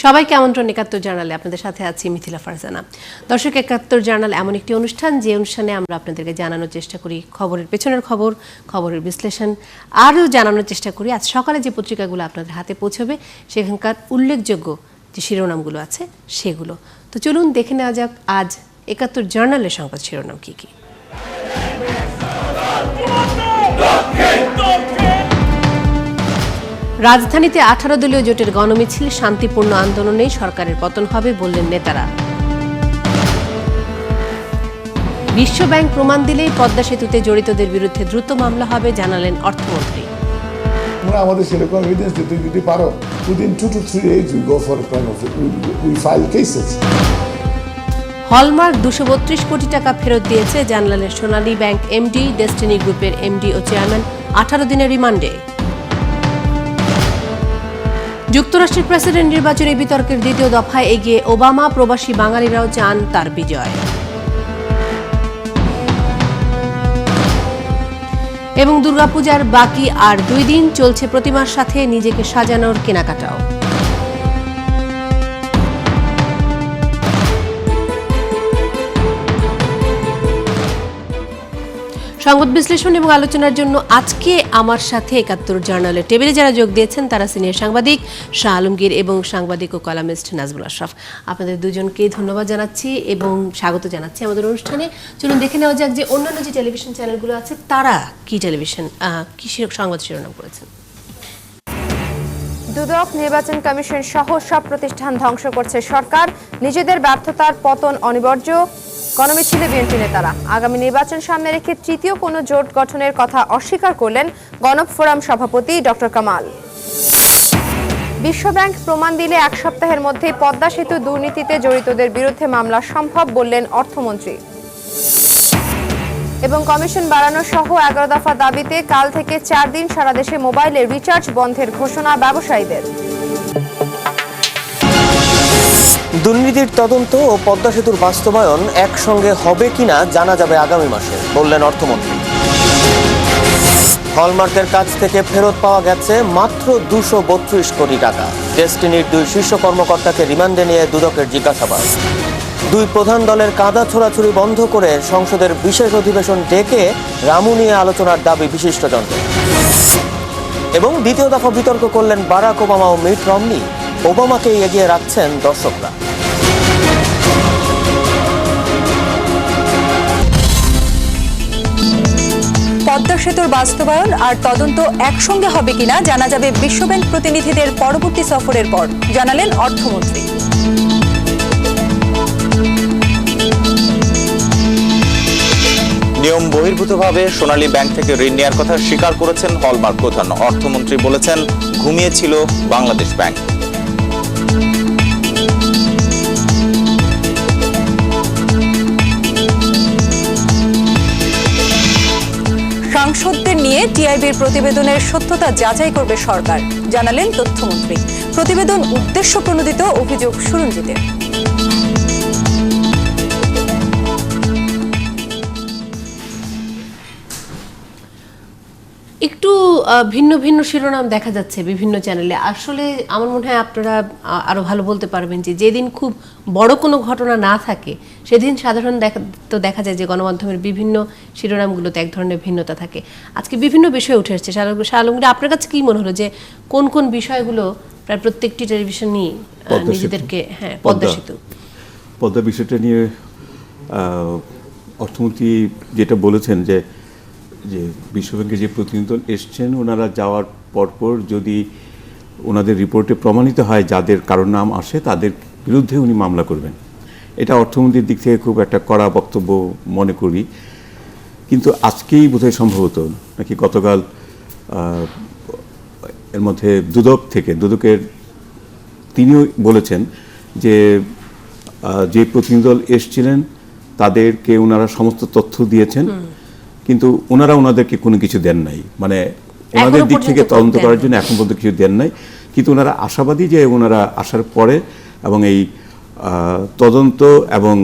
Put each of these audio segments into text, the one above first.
সবাইকে আমন্ত্রণ একাত্তর জার্নালে আপনাদের সাথে আছি মিথিলা ফারজানা। দর্শক, একাত্তর জার্নাল এমন একটি অনুষ্ঠান যে অনুষ্ঠানে আমরা আপনাদেরকে জানানোর চেষ্টা করি খবরের পেছনের খবর, খবরের বিশ্লেষণ, আরও জানানোর চেষ্টা করি আজ সকালে যে পত্রিকাগুলো আপনাদের হাতে পৌঁছবে সেখানকার উল্লেখযোগ্য যে শিরোনামগুলো আছে সেগুলো। তো চলুন দেখে নেওয়া যাক আজ একাত্তর জার্নালের সংবাদ শিরোনাম কী কী। রাজধানীতে 18 দলীয় জোটের গণমিছিল, শান্তিপূর্ণ আন্দোলনেই সরকারের পতন হবে বললেন নেতারা। বিশ্বব্যাংক প্রমাণ দিলেই পদ্মা সেতুতে জড়িতদের বিরুদ্ধে দ্রুত মামলা হবে জানালেন অর্থমন্ত্রী। আমরা আমাদের সেরকম এভিডেন্স দিতে যদি পারো, within 2 to 3 days we go for a plan of it. We file cases. Hallmark 232 কোটি টাকা ফেরত দিয়েছে জানালেন সোনালী ব্যাংক এমডি, ডেস্টিনি গ্রুপের এমডি ও চেয়ারম্যান 18 দিনের রিমান্ডে। যুক্তরাষ্ট্রের প্রেসিডেন্ট নির্বাচনী বিতর্কের দ্বিতীয় দফায় এগিয়ে ওবামা, প্রবাসী বাঙালিরাও চান তার বিজয়। এবং দুর্গাপূজার বাকি আর 2 দিন, চলছে প্রতিমার সাথে নিজেকে সাজানোর কেনাকাটাও। সংবাদ বিশ্লেষণ এবং আলোচনার জন্য আজকে আমার সাথে একাত্তর জার্নালের টেবিলে যারা যোগ দিয়েছেন তারা সিনিয়র সাংবাদিক শাহ আলমগীর এবং সাংবাদিক ও কলামিস্ট নাজমুল আশরাফ। আপনাদের দুজনকেই ধন্যবাদ জানাচ্ছি এবং স্বাগত জানাচ্ছি আমাদের অনুষ্ঠানে। চলুন দেখে নেওয়া যাক যে অন্যান্য যে টেলিভিশন চ্যানেলগুলো আছে তারা কি সংবাদ শিরোনাম করেছেন। দুদক, নির্বাচন কমিশন সহ সব প্রতিষ্ঠান ধ্বংস করছে সরকার, নিজেদের ব্যর্থতার পতন অনিবার্য। গণমিছিলে বিএনপি নেতারা। আগামী নির্বাচন সামনে রেখে তৃতীয় কোনো জোট গঠনের কথা অস্বীকার করলেন গণফোরাম সভাপতি ডক্টর কামাল। বিশ্বব্যাংক প্রমাণ দিলে 1 সপ্তাহের মধ্যেই পদ্মা সেতু দুর্নীতিতে জড়িতদের বিরুদ্ধে মামলা সম্ভব বললেন অর্থমন্ত্রী। এবং কমিশন বাড়ানো সহ 11 দফা দাবিতে কাল থেকে 4 দিন সারা দেশে মোবাইলের রিচার্জ বন্ধের ঘোষণা ব্যবসায়ীদের। দুর্নীতির তদন্ত ও পদ্মা সেতুর বাস্তবায়ন একসঙ্গে হবে কিনা জানা যাবে আগামী মাসে বললেন অর্থমন্ত্রী। হলমার্কের কাছ থেকে ফেরত পাওয়া গেছে মাত্র 232 কোটি টাকা। ডেস্টিনির 2 শীর্ষ কর্মকর্তাকে রিমান্ডে নিয়ে দুদকের জিজ্ঞাসাবাদ। 2 প্রধান দলের কাদা ছোড়াছুড়ি বন্ধ করে সংসদের বিশেষ অধিবেশন ডেকে রামু নিয়ে আলোচনার দাবি বিশিষ্টজনদের। এবং দ্বিতীয় দফা বিতর্ক করলেন বারাক ওবামা ও মিট রমনি। ওবামাকে এগিয়ে রাখছেন দর্শকরা। পদ্মা সেতুর বাস্তবায়ন আর তদন্ত একসঙ্গে হবে কিনা জানা যাবে বিশ্বব্যাংক প্রতিনিধিদের পরবর্তী সফরের পর, জানালেন অর্থমন্ত্রী। নিয়ম বহির্ভূতভাবে সোনালী ব্যাংক থেকে ঋণ নেওয়ার কথা স্বীকার করেছেন হলমার্ক প্রধান। অর্থমন্ত্রী বলেছেন, ঘুমিয়েছিল বাংলাদেশ ব্যাংক। সাংসদদের নিয়ে টিআইবির প্রতিবেদনের সত্যতা যাচাই করবে সরকার, জানালেন তথ্যমন্ত্রী। প্রতিবেদন উদ্দেশ্য প্রণোদিত, অভিযোগ সুরঞ্জিতের। একটু ভিন্ন ভিন্ন শিরোনাম দেখা যাচ্ছে বিভিন্ন চ্যানেলে। আসলে আমার মনে হয় আপনারা আরো ভালো বলতে পারবেন যে যেদিন খুব বড় কোনো ঘটনা না থাকে সেদিন সাধারণ দেখা যায় যে গণমাধ্যমের বিভিন্ন শিরোনামগুলোতে এক ধরনের ভিন্নতা থাকে। আজকে বিভিন্ন বিষয় উঠে এসেছে। শাহ আলমগীর, আপনার কাছে কি মনে হলো যে কোন কোন বিষয়গুলো প্রায় প্রত্যেকটি টেলিভিশনই নিজেদেরকে পদ্মা বিষয়টা নিয়ে অর্থমন্ত্রী যেটা বলেছেন যে বিশ্বব্যাংকে যে প্রতিনিধি দল এসছেন ওনারা যাওয়ার পরপর যদি ওনাদের রিপোর্টে প্রমাণিত হয় যাদের কারোর নাম আসে তাদের বিরুদ্ধে উনি মামলা করবেন। এটা অর্থমন্ত্রীর দিক থেকে খুব একটা কড়া বক্তব্য মনে করি। কিন্তু আজকেই বোধহয় সম্ভবত নাকি গতকাল এর মধ্যে দুদকের তিনিও বলেছেন যে যে প্রতিনিধি দল এসছিলেন তাদেরকে ওনারা সমস্ত তথ্য দিয়েছেন, কিন্তু ওনারা ওনাদেরকে কোনো কিছু দেন নাই, মানে ওনাদের দিক থেকে তদন্ত করার জন্য এখন পর্যন্ত কিছু দেন নাই। কিন্তু ওনারা আশাবাদী যে ওনারা আসার পরে এবং এই তদন্ত এবং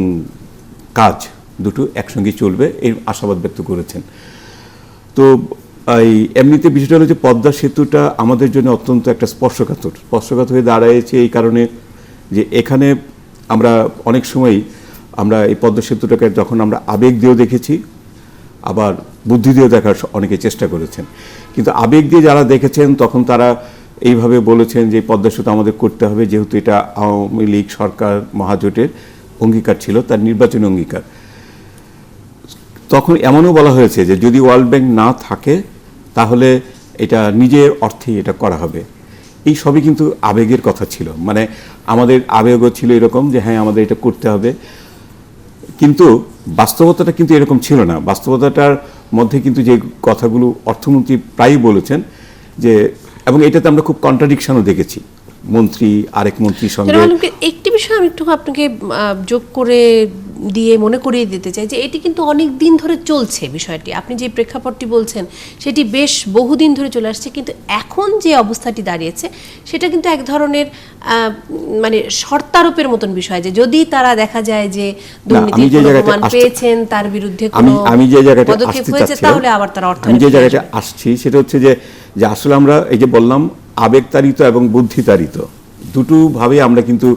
কাজ দুটো একসঙ্গে চলবে এই আশাবাদ ব্যক্ত করেছেন। তো এই এমনিতে বিষয়টা হলো যে পদ্মা সেতুটা আমাদের জন্য অত্যন্ত একটা স্পর্শকাতর হয়ে দাঁড়াইছে এই কারণে যে এখানে আমরা অনেক সময় আমরা এই পদ্মা সেতুটাকে যখন আমরা আবেগ দিয়েও দেখেছি, আবার বুদ্ধি দিয়েও দেখার অনেকে চেষ্টা করেছেন, কিন্তু আবেগ দিয়ে যারা দেখেছেন তখন তারা এইভাবে বলেছেন যে পদ্মা সেতু আমাদের করতে হবে, যেহেতু এটা আওয়ামী লীগ সরকার মহাজোটের অঙ্গীকার ছিল, তার নির্বাচনী অঙ্গীকার। তখন এমনও বলা হয়েছে যে যদি ওয়ার্ল্ড ব্যাংক না থাকে তাহলে এটা নিজের অর্থেই এটা করা হবে। এই সবই কিন্তু আবেগের কথা ছিল, মানে আমাদের আবেগও ছিল এরকম যে হ্যাঁ আমাদের এটা করতে হবে, কিন্তু বাস্তবতাটা কিন্তু এরকম ছিল না। বাস্তবতাটার মধ্যে কিন্তু যে কথাগুলো অর্থমন্ত্রী প্রায়ই বলেছেন যে, এবং এটাতে আমরা খুব কন্ট্রাডিকশনও দেখেছি মন্ত্রী আরেক মন্ত্রীর সঙ্গে। একটি বিষয় আমি একটু আপনাকে যোগ করে দিয়ে মনে করিয়ে দিতে চাই যে এটি কিন্তু অনেক দিন ধরে চলছে বিষয়টি। আপনি যে প্রেক্ষাপটটি বলছেন সেটি বেশ বহুদিন ধরে চলে আসছে, কিন্তু এখন যে অবস্থাটি দাঁড়িয়েছে সেটা কিন্তু এক ধরনের মানে শর্তারোপের মতন বিষয়, যে যদি তারা দেখা যায় যে দুর্নীতির প্রমাণ পেয়েছেন, তার বিরুদ্ধে কোনো পদক্ষেপ হয়েছে, তাহলে আবার তারা অর্থ। আমি যে জায়গাটা আসছি সেটা হচ্ছে যে আসলে আমরা এই যে বললাম আবেগতাড়িত এবং বুদ্ধিতাড়িত দুটো ভাবে আমরা কিন্তু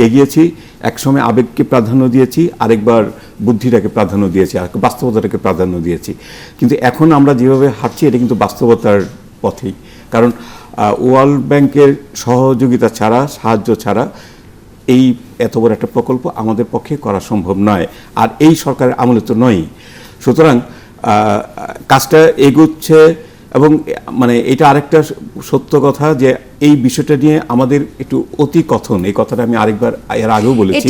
এগিয়েছি। একসময় আবেগকে প্রাধান্য দিয়েছি, আরেকবার বুদ্ধিটাকে প্রাধান্য দিয়েছি, আর বাস্তবতাটাকে প্রাধান্য দিয়েছি। কিন্তু এখন আমরা যেভাবে হাঁটছি এটা কিন্তু বাস্তবতার পথেই, কারণ ওয়ার্ল্ড ব্যাংকের সহযোগিতা ছাড়া, সাহায্য ছাড়া এই এত বড় একটা প্রকল্প আমাদের পক্ষে করা সম্ভব নয়, আর এই সরকারের আমলে তো নয়ই। সুতরাং কাজটা এগোচ্ছে, এবং মানে এটা আরেকটা সত্য কথা যে এই বিষয়টা নিয়ে আমাদের একটু অতি কথন, এই কথাটা আমি আরেকবার এর আগেও বলেছি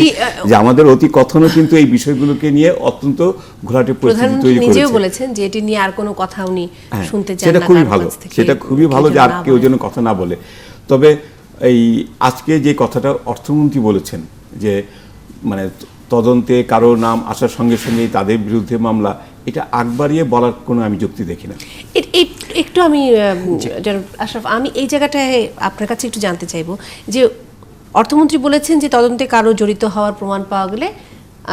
যে আমাদের অতি কথনও কিন্তু এই বিষয়গুলোকে নিয়ে অত্যন্ত ঘোলাটে পরিস্থিতি তৈরি করেছে। নিজেও বলেছেন যে এটি নিয়ে আর কোনো কথা উনি শুনতে চান না, সেটা খুবই ভালো, সেটা খুবই ভালো যে আর কেউ যেন কথা না বলে। তবে এই আজকে যে কথাটা অর্থমন্ত্রী বলেছেন যে মানে তদন্তে কারো নাম আসার সঙ্গে সঙ্গে তাদের বিরুদ্ধে মামলা, এটা আগ বাড়িয়ে বলার কোনো আমি যুক্তি দেখি না। একটু আমি আশরাফ, আমি এই জায়গাটায় আপনার কাছে একটু জানতে চাইবো যে অর্থমন্ত্রী বলেছেন যে তদন্তে কারো জড়িত হওয়ার প্রমাণ পাওয়া গেলে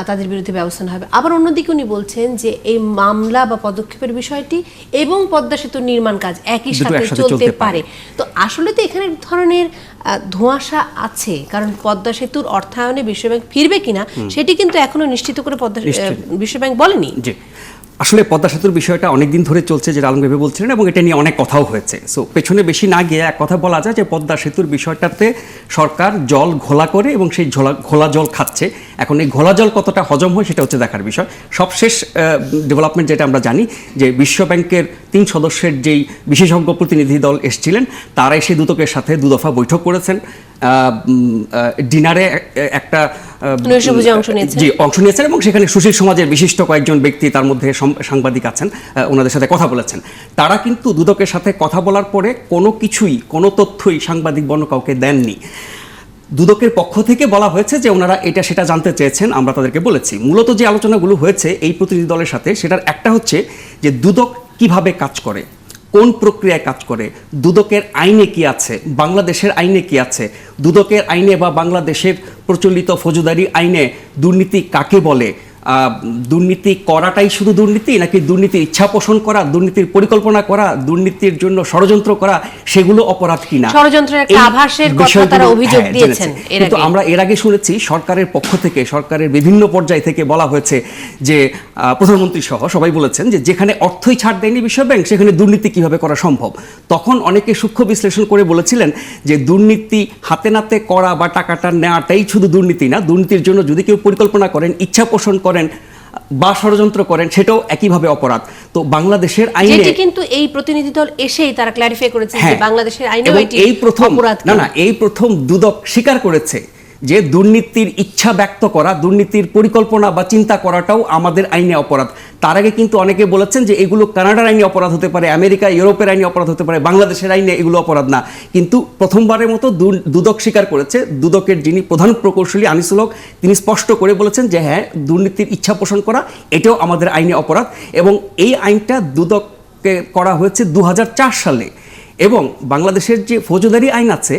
তাদের বিরুদ্ধে ব্যবস্থা নেওয়া হবে, আবার অন্যদিকে উনি বলছেন যে এই মামলা বা পদক্ষেপের বিষয়টি এবং পদ্মা সেতুর নির্মাণ কাজ একই সাথে চলতে পারে। তো আসলে তো এখানে এক ধরনের ধোঁয়াশা আছে, কারণ পদ্মা সেতুর অর্থায়নে বিশ্বব্যাংক ফিরবে কিনা সেটি কিন্তু এখনো নিশ্চিত করে বিশ্বব্যাংক বলেনি। আসলে পদ্মা সেতুর বিষয়টা অনেকদিন ধরে চলছে, যেটা আলমগীর ভাই বলছিলেন, এবং এটা নিয়ে অনেক কথাও হয়েছে। সো পেছনে বেশি না গিয়ে এক কথা বলা যায় যে পদ্মা সেতুর বিষয়টাতে সরকার জল ঘোলা করে এবং সেই ঘোলা জল খাচ্ছে। এখন এই ঘোলা জল কতটা হজম হয় সেটা হচ্ছে দেখার বিষয়। সবশেষ ডেভেলপমেন্ট যেটা আমরা জানি যে বিশ্বব্যাংকের 3 সদস্যের যেই বিশেষজ্ঞ প্রতিনিধি দল এসেছিলেন, তারা এসে দুদকের সাথে 2 দফা বৈঠক করেছেন। ডিনারে একটা অংশ নিয়েছেন এবং সেখানে সুশীল সমাজের বিশিষ্ট কয়েকজন ব্যক্তি, তার মধ্যে সাংবাদিক আছেন, ওনাদের সাথে কথা বলেছেন। তারা কিন্তু দুদকের সাথে কথা বলার পরে কোনো তথ্যই সাংবাদিক বর্ণ কাউকে দেননি। দুদকের পক্ষ থেকে বলা হয়েছে যে ওনারা এটা সেটা জানতে চেয়েছেন, আমরা তাদেরকে বলেছি। মূলত যে আলোচনাগুলো হয়েছে এই প্রতিনিধি দলের সাথে, সেটার একটা হচ্ছে যে দুদক কিভাবে কাজ করে, কোন প্রক্রিয়ায় কাজ করে, দুদকের আইনে কি আছে, বাংলাদেশের আইনে কি আছে, দুদকের আইনে বা বাংলাদেশের প্রচলিত ফৌজদারি আইনে দুর্নীতি কাকে বলে, দুর্নীতি করাটাই শুধু দুর্নীতি নাকি দুর্নীতির ইচ্ছা পোষণ করা, দুর্নীতির পরিকল্পনা করা, দুর্নীতির জন্য ষড়যন্ত্র করা, সেগুলো অপরাধ কিনা, ষড়যন্ত্রের একটা আভাসের কথা তারা অভিযোগ দিয়েছেন। কিন্তু আমরা এর আগে শুনেছি সরকারের পক্ষ থেকে, সরকারের বিভিন্ন পর্যায় থেকে বলা হয়েছে যে প্রধানমন্ত্রী সহ সবাই বলেছেন যে যেখানে অর্থই ছাড় দেয়নি বিশ্বব্যাংক সেখানে দুর্নীতি কিভাবে করা সম্ভব। তখন অনেকে সূক্ষ্ম বিশ্লেষণ করে বলেছিলেন যে দুর্নীতি হাতে নাতে করা বা টাকাটা নেওয়াটাই শুধু দুর্নীতি না, দুর্নীতির জন্য যদি কেউ পরিকল্পনা করেন, ইচ্ছা পোষণ করেন বা ষড়যন্ত্র করেন, সেটাও একইভাবে অপরাধ। তো বাংলাদেশের আইনে যেটি কিন্তু এই প্রতিনিধি দল এসেই তারা ক্ল্যারিফাই করেছে যে বাংলাদেশের আইনেও এটি অপরাধ। না, এই প্রথম দুদক স্বীকার করেছে যে দুর্নীতির ইচ্ছা ব্যক্ত করা, দুর্নীতির পরিকল্পনা বা চিন্তা করাটাও আমাদের আইনে অপরাধ। তার আগে কিন্তু অনেকে বলেছেন যে এগুলো কানাডার আইনে অপরাধ হতে পারে, আমেরিকা ইউরোপের আইনে অপরাধ হতে পারে, বাংলাদেশের আইনে এগুলো অপরাধ না। কিন্তু প্রথমবারের মতো দুদক স্বীকার করেছে। দুদকের যিনি প্রধান প্রকৌশলী আনিসুল হক, তিনি স্পষ্ট করে বলেছেন যে হ্যাঁ, দুর্নীতির ইচ্ছা পোষণ করা এটাও আমাদের আইনে অপরাধ, এবং এই আইনটা দুদককে করা হয়েছে 2004 সালে। এবং বাংলাদেশের যে ফৌজদারি আইন আছে,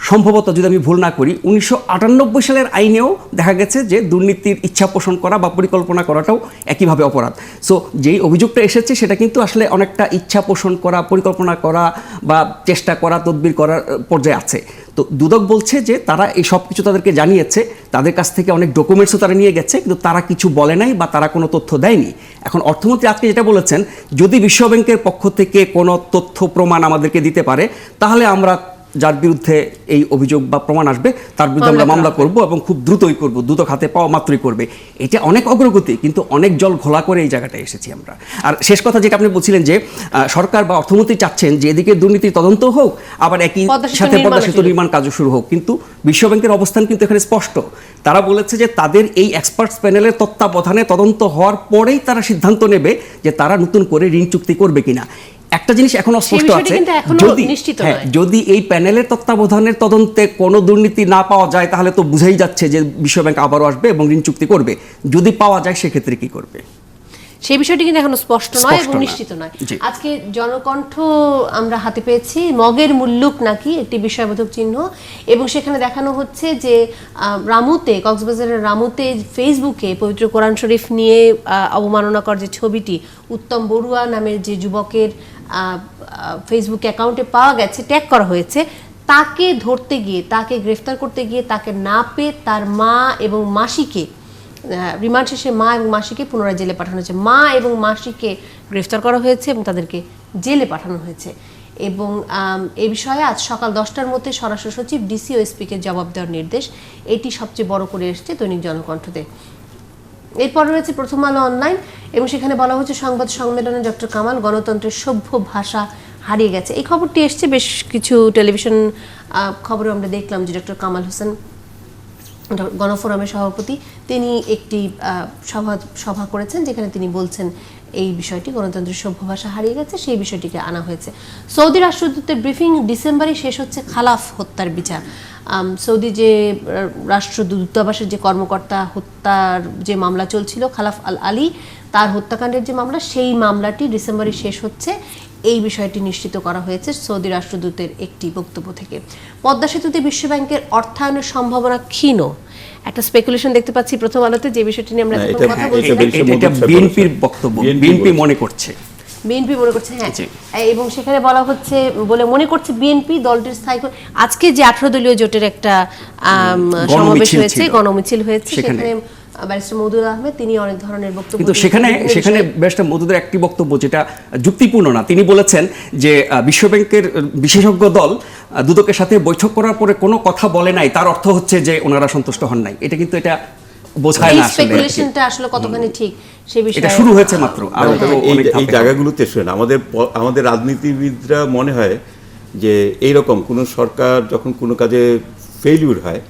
সম্ভবত যদি আমি ভুল না করি 1998 সালের আইনেও দেখা গেছে যে দুর্নীতির ইচ্ছা পোষণ করা বা পরিকল্পনা করাটাও একইভাবে অপরাধ। সো যেই অভিযোগটা এসেছে সেটা কিন্তু আসলে অনেকটা ইচ্ছা পোষণ করা, পরিকল্পনা করা বা চেষ্টা করা, তদবির করার পর্যায়ে আছে। তো তো দুদক বলছে যে তারা এই সব কিছু তাদেরকে জানিয়েছে, তাদের কাছ থেকে অনেক ডকুমেন্টসও তারা নিয়ে গেছে, কিন্তু তারা কিছু বলে নাই বা তারা কোনো তথ্য দেয়নি। এখন অর্থমন্ত্রী আজকে যেটা বলেছেন, যদি বিশ্বব্যাংকের পক্ষ থেকে কোনো তথ্য প্রমাণ আমাদেরকে দিতে পারে, তাহলে আমরা যার বিরুদ্ধে এই অভিযোগ বা প্রমাণ আসবে তার বিরুদ্ধে আমরা মামলা করব এবং খুব দ্রুতই করব, দ্রুত হাতে পাওয়া মাত্রই করবে। এটা অনেক অগ্রগতি, কিন্তু অনেক জল ঘোলা করে এই জায়গাটায় এসেছি আমরা। আর শেষ কথা যেটা আপনি বলছিলেন যে সরকার বা অর্থমন্ত্রী চাচ্ছেন যে এদিকে দুর্নীতির তদন্ত হোক, আবার একই সাথে পদ্মা সেতু নির্মাণ কাজও শুরু হোক, কিন্তু বিশ্বব্যাংকের অবস্থান কিন্তু এখানে স্পষ্ট। তারা বলেছে যে তাদের এই এক্সপার্টস প্যানেলের তত্ত্বাবধানে তদন্ত হওয়ার পরেই তারা সিদ্ধান্ত নেবে যে তারা নতুন করে ঋণ চুক্তি করবে কিনা। একটা জিনিস এখনো স্পষ্ট আছে, যদি এই প্যানেলের তত্ত্বাবধানের তদন্তে কোনো দুর্নীতি না পাওয়া যায়, তাহলে তো বুঝেই যাচ্ছে যে বিশ্বব্যাংক আবারও আসবে এবং ঋণ চুক্তি করবে। যদি পাওয়া যায় সেক্ষেত্রে কি করবে, সেই বিষয়টি কিন্তু এখনো স্পষ্ট নয় এবং নিশ্চিত নয়। আজকে জনকণ্ঠ আমরা হাতে পেয়েছি, মগের মুল্লুক নাকি একটি বিষয়বোধক চিহ্ন, এবং সেখানে দেখানো হচ্ছে যে রামুতে, কক্সবাজারের রামুতে ফেসবুকে পবিত্র কোরআন শরীফ নিয়ে অবমাননাকর যে ছবিটি উত্তম বড়ুয়া নামের যে যুবকের ফেসবুক অ্যাকাউন্টে পাওয়া গেছে, ট্যাগ করা হয়েছে, তাকে ধরতে গিয়ে, তাকে গ্রেফতার করতে গিয়ে তাকে না পেয়ে তার মা এবং মাসিকে, রিমান্ড শেষে মা এবং মাসিকে পুনরায় জেলে পাঠানো হয়েছে। মা এবং মাসিকে গ্রেফতার করা হয়েছে এবং তাদেরকে জেলে পাঠানো হয়েছে। এবং এ বিষয়ে আজ সকাল 10টার মধ্যে স্বরাষ্ট্র সচিব, ডিসি ও এসপিকে জবাব দেওয়ার নির্দেশ, এটি সবচেয়ে বড় করে এসছে দৈনিক জনকণ্ঠতে। এরপর রয়েছে প্রথম আলো অনলাইন, এবং সেখানে বলা হচ্ছে সংবাদ সম্মেলনে ডক্টর কামাল, গণতন্ত্রের সভ্য ভাষা হারিয়ে গেছে। এই খবরটি এসছে বেশ কিছু টেলিভিশন খবরে আমরা দেখলাম যে ডক্টর কামাল হোসেন, গণফোরামের সভাপতি, তিনি একটি সভা করেছেন যেখানে তিনি বলছেন এই বিষয়টি, গণতন্ত্রের সভ্য ভাষা হারিয়ে গেছে, সেই বিষয়টিকে আনা হয়েছে। সৌদি রাষ্ট্রদূতের ব্রিফিং, ডিসেম্বরে শেষ হচ্ছে খালাফ হত্যার বিচার। সৌদি যে রাষ্ট্রদূতাবাসের যে কর্মকর্তা হত্যার যে মামলা চলছিল, খালাফ আল আলী, তার হত্যাকাণ্ডের যে মামলা, সেই মামলাটি ডিসেম্বরে শেষ হচ্ছে, এই বিষয়টি নিশ্চিত করা হয়েছে সৌদি রাষ্ট্রদূতের একটি বক্তব্য থেকে। পদ্মা সেতুতে বিশ্বব্যাংকের অর্থায়নের সম্ভাবনা ক্ষীণ, একটা স্পেকুলেশন দেখতে পাচ্ছি প্রথম আলোতে, যে বিষয়টি নিয়ে আমরা কথা বলছি। এটা বিএনপির বক্তব্য, বিএনপি মনে করছে, বিএনপি মনে করছে, হ্যাঁ, এবং সেখানে বলা হচ্ছে বলে মনে করছে বিএনপি দলটির স্থায়ী। আজকে যে 18 দলীয় জোটের একটা সমাবেশ হয়েছে, গণমিছিল হয়েছে, সেখানে ব্যারিস্টার মওদুদ আহমেদ, তিনি অনেক ধরনের বক্তব্য, কিন্তু সেখানে ব্যারিস্টার মওদুদের একটি বক্তব্য যেটা যুক্তিপূর্ণ না। তিনি বলেছেন যে বিশ্বব্যাংকের বিশেষজ্ঞ দল দুদকের সাথে বৈঠক করার পরে কোনো কথা বলে নাই, তার অর্থ হচ্ছে যে ওনারা সন্তুষ্ট হন নাই। এটা কিন্তু এটা বোঝায় না, স্পেকুলেশনটা আসলে কতখানি ঠিক সেই বিষয়ে এটা শুরু হয়েছে মাত্র। এই জায়গাগুলোতে শুনেন, আমাদের রাজনীতিবিদরা মনে হয় যে এইরকম কোনো সরকার যখন কোনো কাজে ফেইলিউর হয়,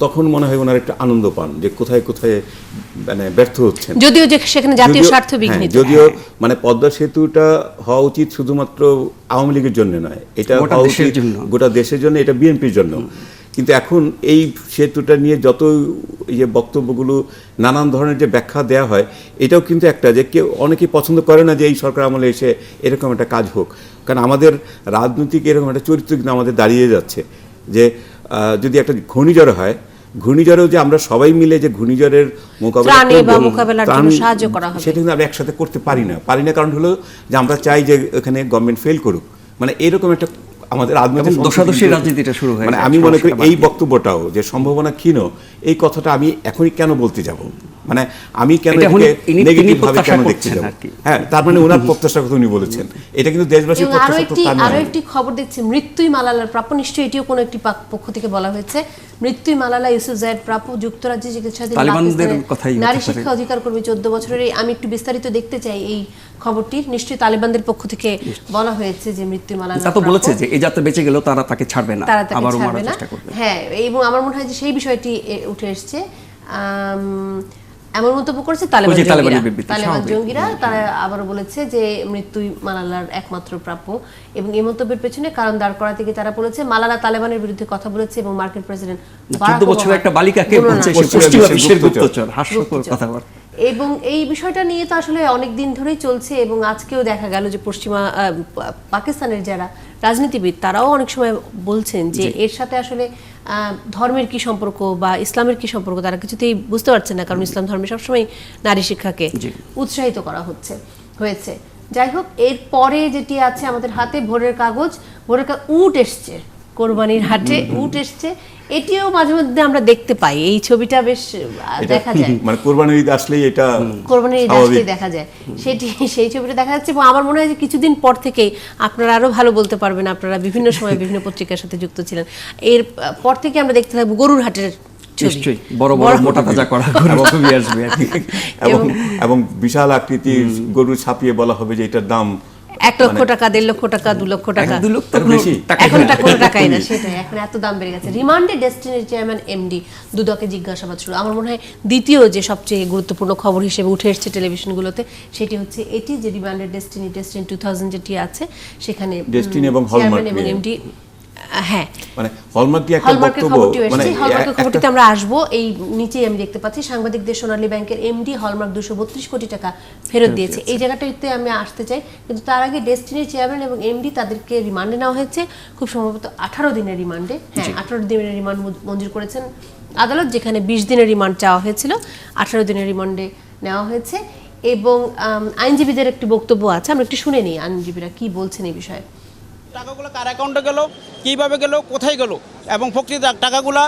তখন মনে হয় ওনার একটা আনন্দ পান যে কোথায় কোথায় মানে ব্যর্থ হচ্ছেন, যদিও যে সেখানে জাতীয় স্বার্থ বিঘ্নিত। যদিও মানে পদ্মা সেতুটা হওয়া উচিত শুধুমাত্র আওয়ামী লীগের জন্য নয়, এটা হওয়া উচিত গোটা দেশের জন্য, এটা বিএনপির জন্য। কিন্তু এখন এই সেতুটা নিয়ে যত এই যে বক্তব্যগুলো, নানান ধরনের যে ব্যাখ্যা দেওয়া হয়, এটাও কিন্তু একটা যে কেউ অনেকেই পছন্দ করে না যে এই সরকার আমলে এসে এরকম একটা কাজ হোক। কারণ আমাদের রাজনৈতিক এরকম একটা চরিত্র কিন্তু আমাদের দাঁড়িয়ে যাচ্ছে যে যদি একটা ঘূর্ণিঝড় হয়, ঘূর্ণিঝড়েও যে আমরা সবাই মিলে যে ঘূর্ণিঝড়ের মোকাবেলার জন্য সাহায্য করা হবে, সেটা কিন্তু আমরা একসাথে করতে পারি না। কারণ হলো যে আমরা চাই যে এখানে গভর্নমেন্ট ফেল করুক, মানে এরকম একটা আমাদের রাজনীতিটা শুরু হয়। মানে আমি মনে করি এই বক্তব্যটাও যে সম্ভাবনা ক্ষীণ, এই কথাটা আমি এখনই কেন বলতে যাব, মানে আমি কেন নেগেটিভ ভাবে কেন দেখতে যাব? হ্যাঁ, তার মানে ওনার প্রত্যাশার কথা উনি বলেছেন, এটা কিন্তু দেশবাসীর প্রত্যাশা। আরো একটি খবর দেখছি, মৃত্যুই মালালার প্রাপ্য, নিশ্চয়ই এটিও কোনো একটি পক্ষ থেকে বলা হয়েছে। মৃত্যুই মালালা ইউসুফ জায়েদ প্রাপ্য, যুক্তরাজ্যে চিকিৎসাধীন নারী শিক্ষা অধিকার কর্মী 14 বছরের। আমি একটু বিস্তারিত দেখতে চাই এই খবরটির, নিশ্চয়ই তালিবানদের পক্ষ থেকে বলা হয়েছে যে মৃত্যুই মালালা তা তো বলেছে যে এই যাত্রা বেঁচে গেল তারা তাকে ছাড়বে না, আবারও মারার চেষ্টা করবে। হ্যাঁ, এবং আমার মনে হয় যে সেই বিষয়টি উঠে এসেছে। এমন মন্তব্য করেছে তালেবান জঙ্গিরা, তারা আবারও বলেছে যে মৃত্যুই মালালার একমাত্র প্রাপ্য, এবং এই মন্তব্যের পেছনে কারণ দাঁড় করাতে গিয়ে তারা বলেছে মালালা তালেবানের বিরুদ্ধে কথা বলেছে এবং মার্কিন প্রেসিডেন্ট 14 বছরের একটা বালিকাকে বলছে সে পশ্চিমা বিশ্বের গুপ্তচর, হাস্যকর কথাবার্তা। এবং এই বিষয়টা নিয়ে তো আসলে অনেক দিন ধরেই চলছে, এবং আজকেও দেখা গেল যে পশ্চিমা পাকিস্তানের যারা রাজনীতিবিদ তারাও অনেক সময় বলছেন যে এর সাথে আসলে ধর্মের কি সম্পর্ক বা ইসলামের কি সম্পর্ক তারা কিছুতেই বুঝতে পারছে না, কারণ ইসলাম ধর্মে সবসময় নারী শিক্ষাকে উৎসাহিত করা হয়েছে। যাই হোক, এর পরে যেটি আছে আমাদের হাতে, ভোরের কাগজ উট এসছে, কোরবানির হাটে উট এসছে, এটিও মাঝে মধ্যে আমরা দেখতে পাই। এই ছবিটা বেশ দেখা যায়, মানে কোরবানির ঈদ আসলেই এটা কোরবানির ঈদ আসলেই দেখা যায়, সেই ছবিটা দেখা যাচ্ছে। এবং আমার মনে হয় যে কিছুদিন পর থেকেই আপনারা আরো ভালো বলতে পারবেন, আপনারা বিভিন্ন সময় বিভিন্ন পত্রিকার সাথে যুক্ত ছিলেন, এর পর থেকে আমরা দেখতে থাকবো গরুর হাটের ছবি, নিশ্চয়ই বড় বড় মোটা তাজা করা গরুর ছবি আসবে আর কি। এবং বিশাল আকৃতির গরু ছাপিয়ে বলা হবে যে এটার দাম 1 লক্ষ টাকা, 1.5 লক্ষ টাকা, 2 লক্ষ টাকা, 2 লক্ষ বেশি। এখন কোনো টাকাই না, সেটাই এখন এত দাম বেড়ে গেছে। রিমান্ডে ডেস্টিনির চেয়ারম্যান এমডি দুদকে জিজ্ঞাসাবাদ শুরু। আমার মনে হয় দ্বিতীয় যে সবচেয়ে গুরুত্বপূর্ণ খবর হিসেবে উঠে এসেছে টেলিভিশনগুলোতে, সেটি হচ্ছে এটি যে রিমান্ডে ডেস্টিনি 2000 যেটি আছে, সেখানে ডেস্টিনি এবং হলমার্ক এবং এমডি, হ্যাঁ মানে হলমার্কটি একটা হলমার্কের বক্তব্য, খবরটিও মানে এসেছে। হলমার্কের খবরটিতে আমরা আসবো। এই নিচেই আমি দেখতে পাচ্ছি সাংবাদিকদের সোনালী ব্যাংকের এমডি হলমার্ক 232 কোটি টাকা ফেরত দিয়েছে। এই জায়গাটাতে আমি আসতে চাই, কিন্তু তার আগে ডেস্টিনির চেয়ারম্যান এবং এমডি তাদেরকে রিমান্ডে নেওয়া হয়েছে, খুব সম্ভবত 18 দিনের রিমান্ডে। হ্যাঁ, 18 দিনের রিমান্ড মঞ্জুর করেছেন আদালত, যেখানে 20 দিনের রিমান্ড চাওয়া হয়েছিল, 18 দিনের রিমান্ডে নেওয়া হয়েছে। এবং আইনজীবীদের একটি বক্তব্য আছে, আমরা একটু শুনে নিই আইনজীবীরা কি বলছেন এই বিষয়ে। টাকাগুলো কার অ্যাকাউন্টে গেল, কীভাবে গেল, কোথায় গেল এবং প্রকৃত টাকাগুলো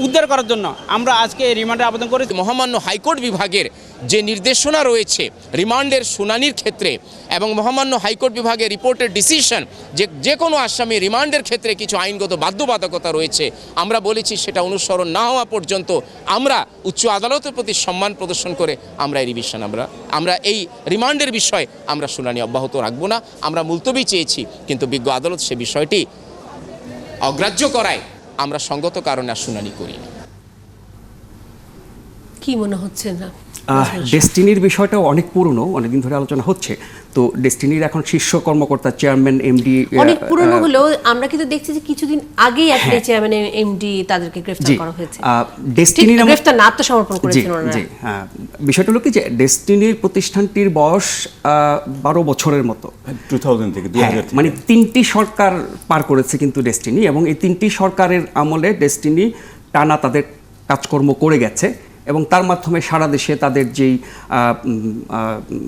উদ্ধার করার জন্য আমরা আজকে রিমান্ডে আবেদন করেছি। মহামান্য হাইকোর্ট বিভাগের যে নির্দেশনা রয়েছে রিমান্ডের শুনানির ক্ষেত্রে এবং মহামান্য হাইকোর্ট বিভাগের রিপোর্টের ডিসিশন যে কোনো আসামি রিমান্ডের ক্ষেত্রে কিছু আইনগত বাধ্যবাধকতা রয়েছে, আমরা বলেছি সেটা অনুসরণ না হওয়া পর্যন্ত আমরা উচ্চ আদালতের প্রতি সম্মান প্রদর্শন করে আমরা এই রিভিশন আমরা এই রিমান্ডের বিষয়ে আমরা শুনানি অব্যাহত রাখবো না। আমরা মুলতবি চেয়েছি, কিন্তু বিজ্ঞ আদালত সে বিষয়টি অগ্রাহ্য করায় আমরা সঙ্গত কারণে আর শুনানি করি না। কি মনে হচ্ছে না ডেস্টিনির বিষয়টা অনেক পুরনো, অনেকদিন ধরে আলোচনা হচ্ছে। তো ডেস্টিনির এখন শীর্ষ কর্মকর্তা চেয়ারম্যান এমডি অনেক পুরনো হলেও আমরা কিন্তু দেখছি যে কিছুদিন আগেই আসলে চেয়ারম্যান এমডি তাদেরকে গ্রেফতার করা হয়েছে। ডেস্টিনির গ্রেফতার না, আত্মসমর্পণ করেছেন ওনারা। জি, হ্যাঁ, বিষয়টা হলো কি যে ডেস্টিনির প্রতিষ্ঠানটির বয়স 12 বছরের মতো, 2000 থেকে 2000 মানে 3টি সরকার পার করেছে কিন্তু ডেস্টিনি, এবং এই 3টি সরকারের আমলে ডেস্টিনি টানা তাদের কাজকর্ম করে গেছে এবং তার মাধ্যমে সারা দেশে তাদের যেই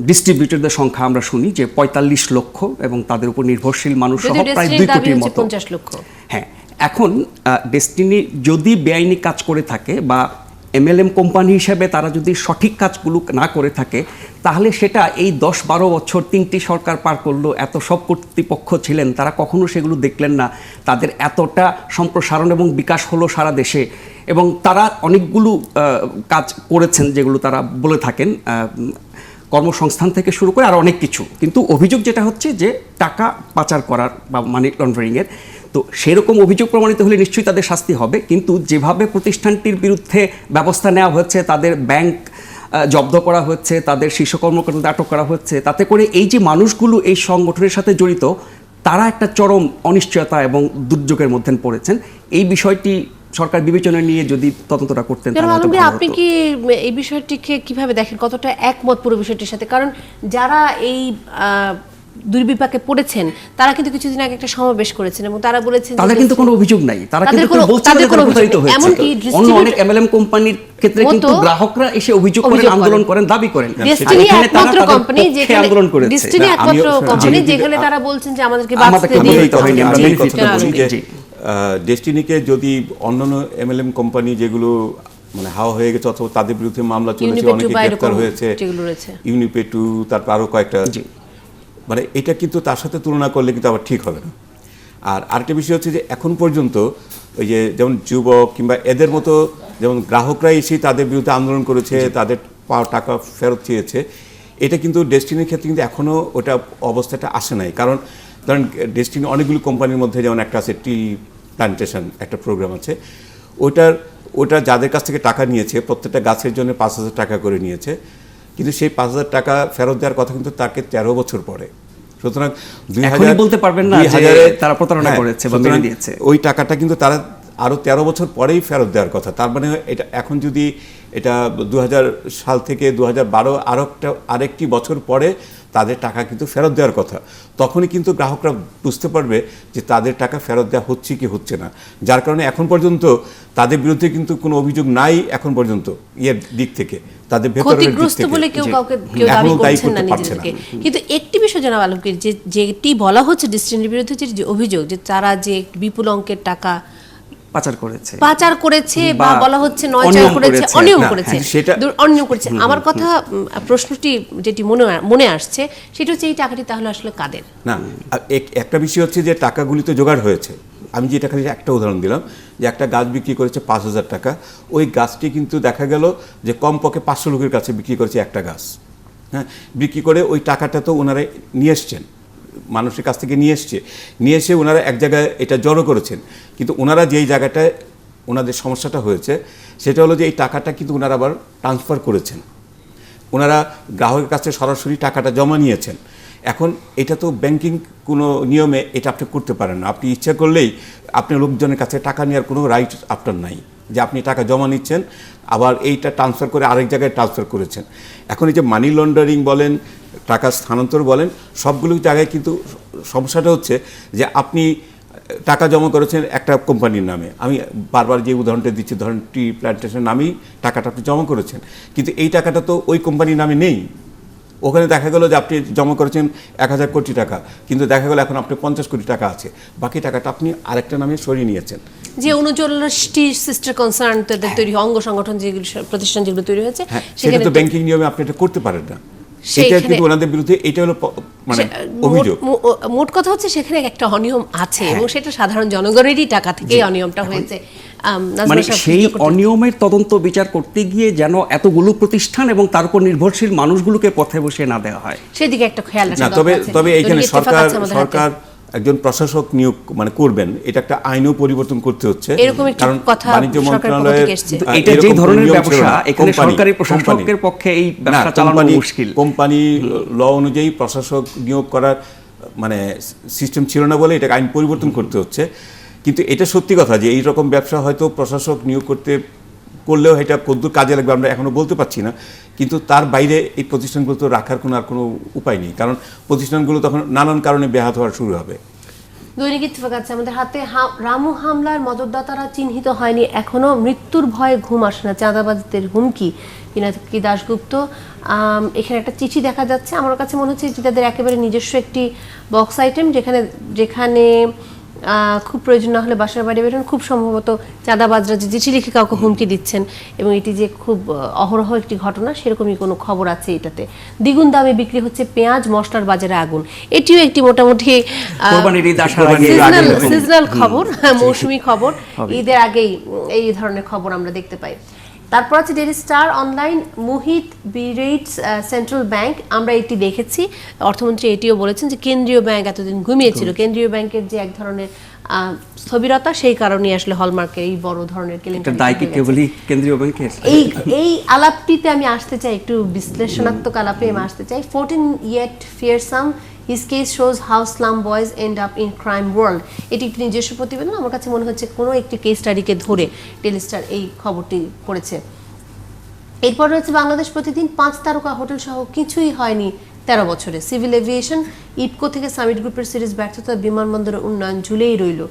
ডিস্ট্রিবিউটরদের সংখ্যা আমরা শুনি যে 45 লক্ষ এবং তাদের উপর নির্ভরশীল মানুষ সহ প্রায় 2 কোটির মতো। 50 লক্ষ। হ্যাঁ, এখন ডেস্টিনি যদি বেআইনি কাজ করে থাকে বা এমএলএম কোম্পানি হিসেবে তারা যদি সঠিক কাজগুলো না করে থাকে, তাহলে সেটা এই 10-12 বছর 3টি সরকার পার করলো, এত সব কর্তৃপক্ষ ছিলেন, তারা কখনো সেগুলো দেখলেন না। তাদের এতটা সম্প্রসারণ এবং বিকাশ হলো সারা দেশে, এবং তারা অনেকগুলো কাজ করেছেন যেগুলো তারা বলে থাকেন, কর্মসংস্থান থেকে শুরু করে আর অনেক কিছু। কিন্তু অভিযোগ যেটা হচ্ছে যে টাকা পাচার করার বা মানি লন্ডারিংয়ের, তো সেরকম অভিযোগ প্রমাণিত হলে নিশ্চয়ই তাদের শাস্তি হবে। কিন্তু যেভাবে প্রতিষ্ঠানটির বিরুদ্ধে ব্যবস্থা নেওয়া হচ্ছে, তাদের ব্যাংক জব্দ করা হচ্ছে, তাদের শীর্ষ কর্মকর্তাদের আটক করা হচ্ছে, তাতে করে এই যে মানুষগুলো এই সংগঠনের সাথে জড়িত, তারা একটা চরম অনিশ্চয়তা এবং দুর্যোগের মধ্যে পড়েছেন। এই বিষয়টি সরকার বিবেচনায় নিয়ে যদি তদন্তটা করতেন। আপনি কি এই বিষয়টিকে কিভাবে দেখেন, কতটা একমত পুরো বিষয়টির সাথে? কারণ যারা এই দুর্বিপাকে পড়েছেন তারা কিন্তু কিছুদিন আগে একটা সমাবেশ করেছেন এবং তারা বলেছেন তাদের কিন্তু কোনো অভিযোগ নাই, তারা কিন্তু বলছেন যে তারা প্রতারিত হয়েছে। অন্য অনেক এমএলএম কোম্পানির ক্ষেত্রে কিন্তু গ্রাহকরা এসে অভিযোগ করেন, আন্দোলন করেন, দাবি করেন। ডেস্টিনি একমাত্র কোম্পানি যেখানে আন্দোলন করেছে, ডেস্টিনি একমাত্র কোম্পানি যেখানে তারা বলছেন যে আমাদেরকে বাঁচতে দিতে হয়নি, আমরা বেনিফিট যে ডেস্টিনিকে যদি অন্যান্য এমএলএম কোম্পানি যেগুলো মানে হাওয়া হয়ে গেছে অথবা তাদের বিরুদ্ধে মামলা চলেছে, অনেকে গ্রেফতার হয়েছে, ইউনিপেটু, তারপর আরো কয়েকটা, মানে এটা কিন্তু তার সাথে তুলনা করলে কিন্তু আবার ঠিক হবে না। আর আরেকটা বিষয় হচ্ছে যে এখন পর্যন্ত ওই যে যেমন যুবক কিংবা এদের মতো যেমন গ্রাহকরা এসে তাদের বিরুদ্ধে আন্দোলন করেছে, তাদের পাওয়া টাকা ফেরত চেয়েছে, এটা কিন্তু ডেস্টিনির ক্ষেত্রে কিন্তু এখনও ওটা অবস্থাটা আসে নাই। কারণ ধরেন ডেস্টিনি অনেকগুলো কোম্পানির মধ্যে যেমন একটা আছে টি প্ল্যান্টেশন, একটা প্রোগ্রাম আছে, ওটা যাদের কাছ থেকে টাকা নিয়েছে প্রত্যেকটা গাছের জন্য 5,000 টাকা করে নিয়েছে, কিন্তু সেই 5,000 টাকা ফেরত দেওয়ার কথা কিন্তু তাকে 13 বছর পরে। সুতরাং 2000 বলতে পারবেন না যে তারা প্রতারণা করেছে বা মেনে দিয়েছে, ওই টাকাটা কিন্তু তারা আরও 13 বছর পরেই ফেরত দেওয়ার কথা। তার মানে এটা এখন যদি এটা 2000 সাল থেকে 2012 আরেকটি বছর পরে তাদের টাকা কিন্তু ফেরত দেওয়ার কথা। তখনই কিন্তু গ্রাহকরা বুঝতে পারবে যে তাদের টাকা ফেরত দেওয়া হচ্ছে কি হচ্ছে না। যার কারণে এখন পর্যন্ত তাদের বিরুদ্ধে কিন্তু কোনো অভিযোগ নাই এখন পর্যন্ত ইয়ের দিক থেকে, তাদের ভেতরের দিক ক্ষতিগ্রস্ত থেকে। বলে কেউ দাবি করছেন না নিজেদেরকে। কিন্তু একটি বিষয় জানাব আলমগীর, যেটি বলা হচ্ছে ডিস্ট্রিক্টের বিরুদ্ধে যে অভিযোগ যে তারা যে বিপুল অঙ্কের টাকা পাচার করেছে বা বলা হচ্ছে নয়চার করেছে, অনিয়ম করেছে, অনিয়ম করেছে। আমার কথা, প্রশ্নটি যেটি মনে আসছে সেটা হচ্ছে এই টাকাটি তাহলে আসলে কাদের? না, একটা বিষয় হচ্ছে যে টাকাগুলি তো জোগাড় হয়েছে। আমি যে টাকা একটা উদাহরণ দিলাম যে একটা গাছ বিক্রি করেছে 5,000 টাকা, ওই গাছটি কিন্তু দেখা গেল যে কমপক্ষে 500 লোকের কাছে বিক্রি করেছে একটা গাছ। হ্যাঁ, বিক্রি করে ওই টাকাটা তো ওনারা নিয়ে এসছেন, মানুষের কাছ থেকে নিয়ে এসে ওনারা এক জায়গায় এটা জড়ো করেছেন। কিন্তু ওনারা যেই জায়গাটায় ওনাদের সমস্যাটা হয়েছে সেটা হলো যে এই টাকাটা কিন্তু ওনারা আবার ট্রান্সফার করেছেন, ওনারা গ্রাহকের কাছে সরাসরি টাকাটা জমা নিয়েছেন। এখন এটা তো ব্যাংকিং কোনো নিয়মে এটা আপনি করতে পারেন না। আপনি ইচ্ছা করলেই আপনি লোকজনের কাছে টাকা নেওয়ার কোনো রাইট আপনার নাই, যে আপনি টাকা জমা নিচ্ছেন আবার এইটা ট্রান্সফার করে আরেক জায়গায় ট্রান্সফার করেছেন। এখন এই যে মানি লন্ডারিং বলেন, টাকা স্থানান্তর বলেন, সবগুলো জায়গায় কিন্তু সমস্যাটা হচ্ছে যে আপনি টাকা জমা করেছেন একটা কোম্পানির নামে, আমি বারবার যে উদাহরণটা দিচ্ছি, ধরেন টি প্ল্যান্টেশনের নামেই টাকাটা আপনি জমা করেছেন, কিন্তু এই টাকাটা তো ওই কোম্পানির নামে নেই। ওখানে দেখা গেল যে আপনি জমা করেছেন 1000 কোটি টাকা, কিন্তু দেখা গেল এখন আপনি 50 কোটি টাকা আছে, বাকি টাকাটা আপনি আরেকটা নামে সরিয়ে নিয়েছেন। যে 39টি সিস্টার কনসার্ন তৈরি অঙ্গ সংগঠন যেগুলো প্রতিষ্ঠান যেগুলো তৈরি হয়েছে, সেটা তো ব্যাংকিং নিয়মে আপনি এটা করতে পারেন না। সেটা কিন্তু ওনাদের বিরুদ্ধে এটা হলো মানে অভিযোগ। মোট কথা হচ্ছে সেখানে একটা অনিয়ম আছে এবং সেটা সাধারণ জনগণেরই টাকা থেকেই অনিয়মটা হয়েছে। মানে সেই অনিয়মের তদন্ত বিচার করতে গিয়ে যেন এতগুলো প্রতিষ্ঠান এবং তার উপর নির্ভরশীল মানুষগুলোকে পথে বসিয়ে না দেওয়া হয়, সেদিকে একটা খেয়াল রাখা দরকার। তবে এইখানে সরকার একজন প্রশাসক নিয়োগ মানে করবেন, এটা একটা আইনও পরিবর্তন করতে হচ্ছে, কারণ বাণিজ্য মন্ত্রণালয়ের এটা যে ধরনের ব্যবসা, এখানে সরকারি প্রশাসকের পক্ষে এই ব্যবসা চালানো মুশকিল। কোম্পানি ল অনুযায়ী প্রশাসক নিয়োগ করার মানে সিস্টেম ছিল না বলে এটা আইন পরিবর্তন করতে হচ্ছে। কিন্তু এটা সত্যি কথা যে এই রকম ব্যবসা হয়তো প্রশাসক নিয়োগ করলেও এটা কতদূর কাজে লাগবে আমরা এখনো বলতে পারছি না। কিন্তু তার বাইরে এই প্রতিষ্ঠানগুলো তো রাখার আর কোনো উপায় নেই, কারণ প্রতিষ্ঠানগুলো তখন নানান কারণে ব্যাহত হওয়া শুরু হবে। দৈনিক ইত্তেফাক আছে আমাদের হাতে। রামু হামলার মদতদাতারা চিহ্নিত হয়নি, এখনো মৃত্যুর ভয়ে ঘুম আসে না, চাঁদাবাজদের হুমকি। পিনাকি দাশগুপ্ত, এখানে একটা চিঠি দেখা যাচ্ছে, আমার কাছে মনে হচ্ছে যে তাদের একেবারে নিজস্ব একটি বক্স আইটেম, যেখানে খুব প্রয়োজন না হলে বাসার বাইরে বেরোন। খুব সম্ভবত চাঁদাবাজরা যে চিঠি লিখে কাউকে হুমকি দিচ্ছেন এবং এটি যে খুব অহরহ একটি ঘটনা সেরকমই কোনো খবর আছে এটাতে। দ্বিগুণ দামে বিক্রি হচ্ছে পেঁয়াজ, মশলার বাজারে আগুন, এটিও একটি মোটামুটি সিজনাল খবর, মৌসুমী খবর। ঈদের আগেই এই ধরনের খবর আমরা দেখতে পাই। তারপর আছে Daily Star online, Muhith berates central bank. আমরা এটি দেখেছি, অর্থমন্ত্রী এটিও বলেছেন যে কেন্দ্রীয় ব্যাংক এতদিন ঘুমিয়েছিল। কেন্দ্রীয় ব্যাংকের যে এক ধরনের স্থবিরতা, সেই কারণে আসলে হলমার্কের এই বড় ধরনের এই আলাপটিতে আমি আসতে চাই, একটু বিশ্লেষণাত্মক আলাপে আমি আসতে চাই। 14 yet fearsome, his case shows how slum boys end up in crime world। এটি একটি নিজস্ব প্রতিবেদন, আমার কাছে মনে হচ্ছে কোনো একটি কেস স্টাডিকে ধরে ডেইলি স্টার এই খবরটি করেছে। এরপর রয়েছে বাংলাদেশ প্রতিদিন, 5 তারকা হোটেল সহ কিছুই হয়নি 13 বছরে। সিভিল এভিয়েশন, ইপকো থেকে সামিট গ্রুপের সিরিজ ব্যর্থতা, বিমানবন্দরের উন্নয়ন ঝুলেই রইল।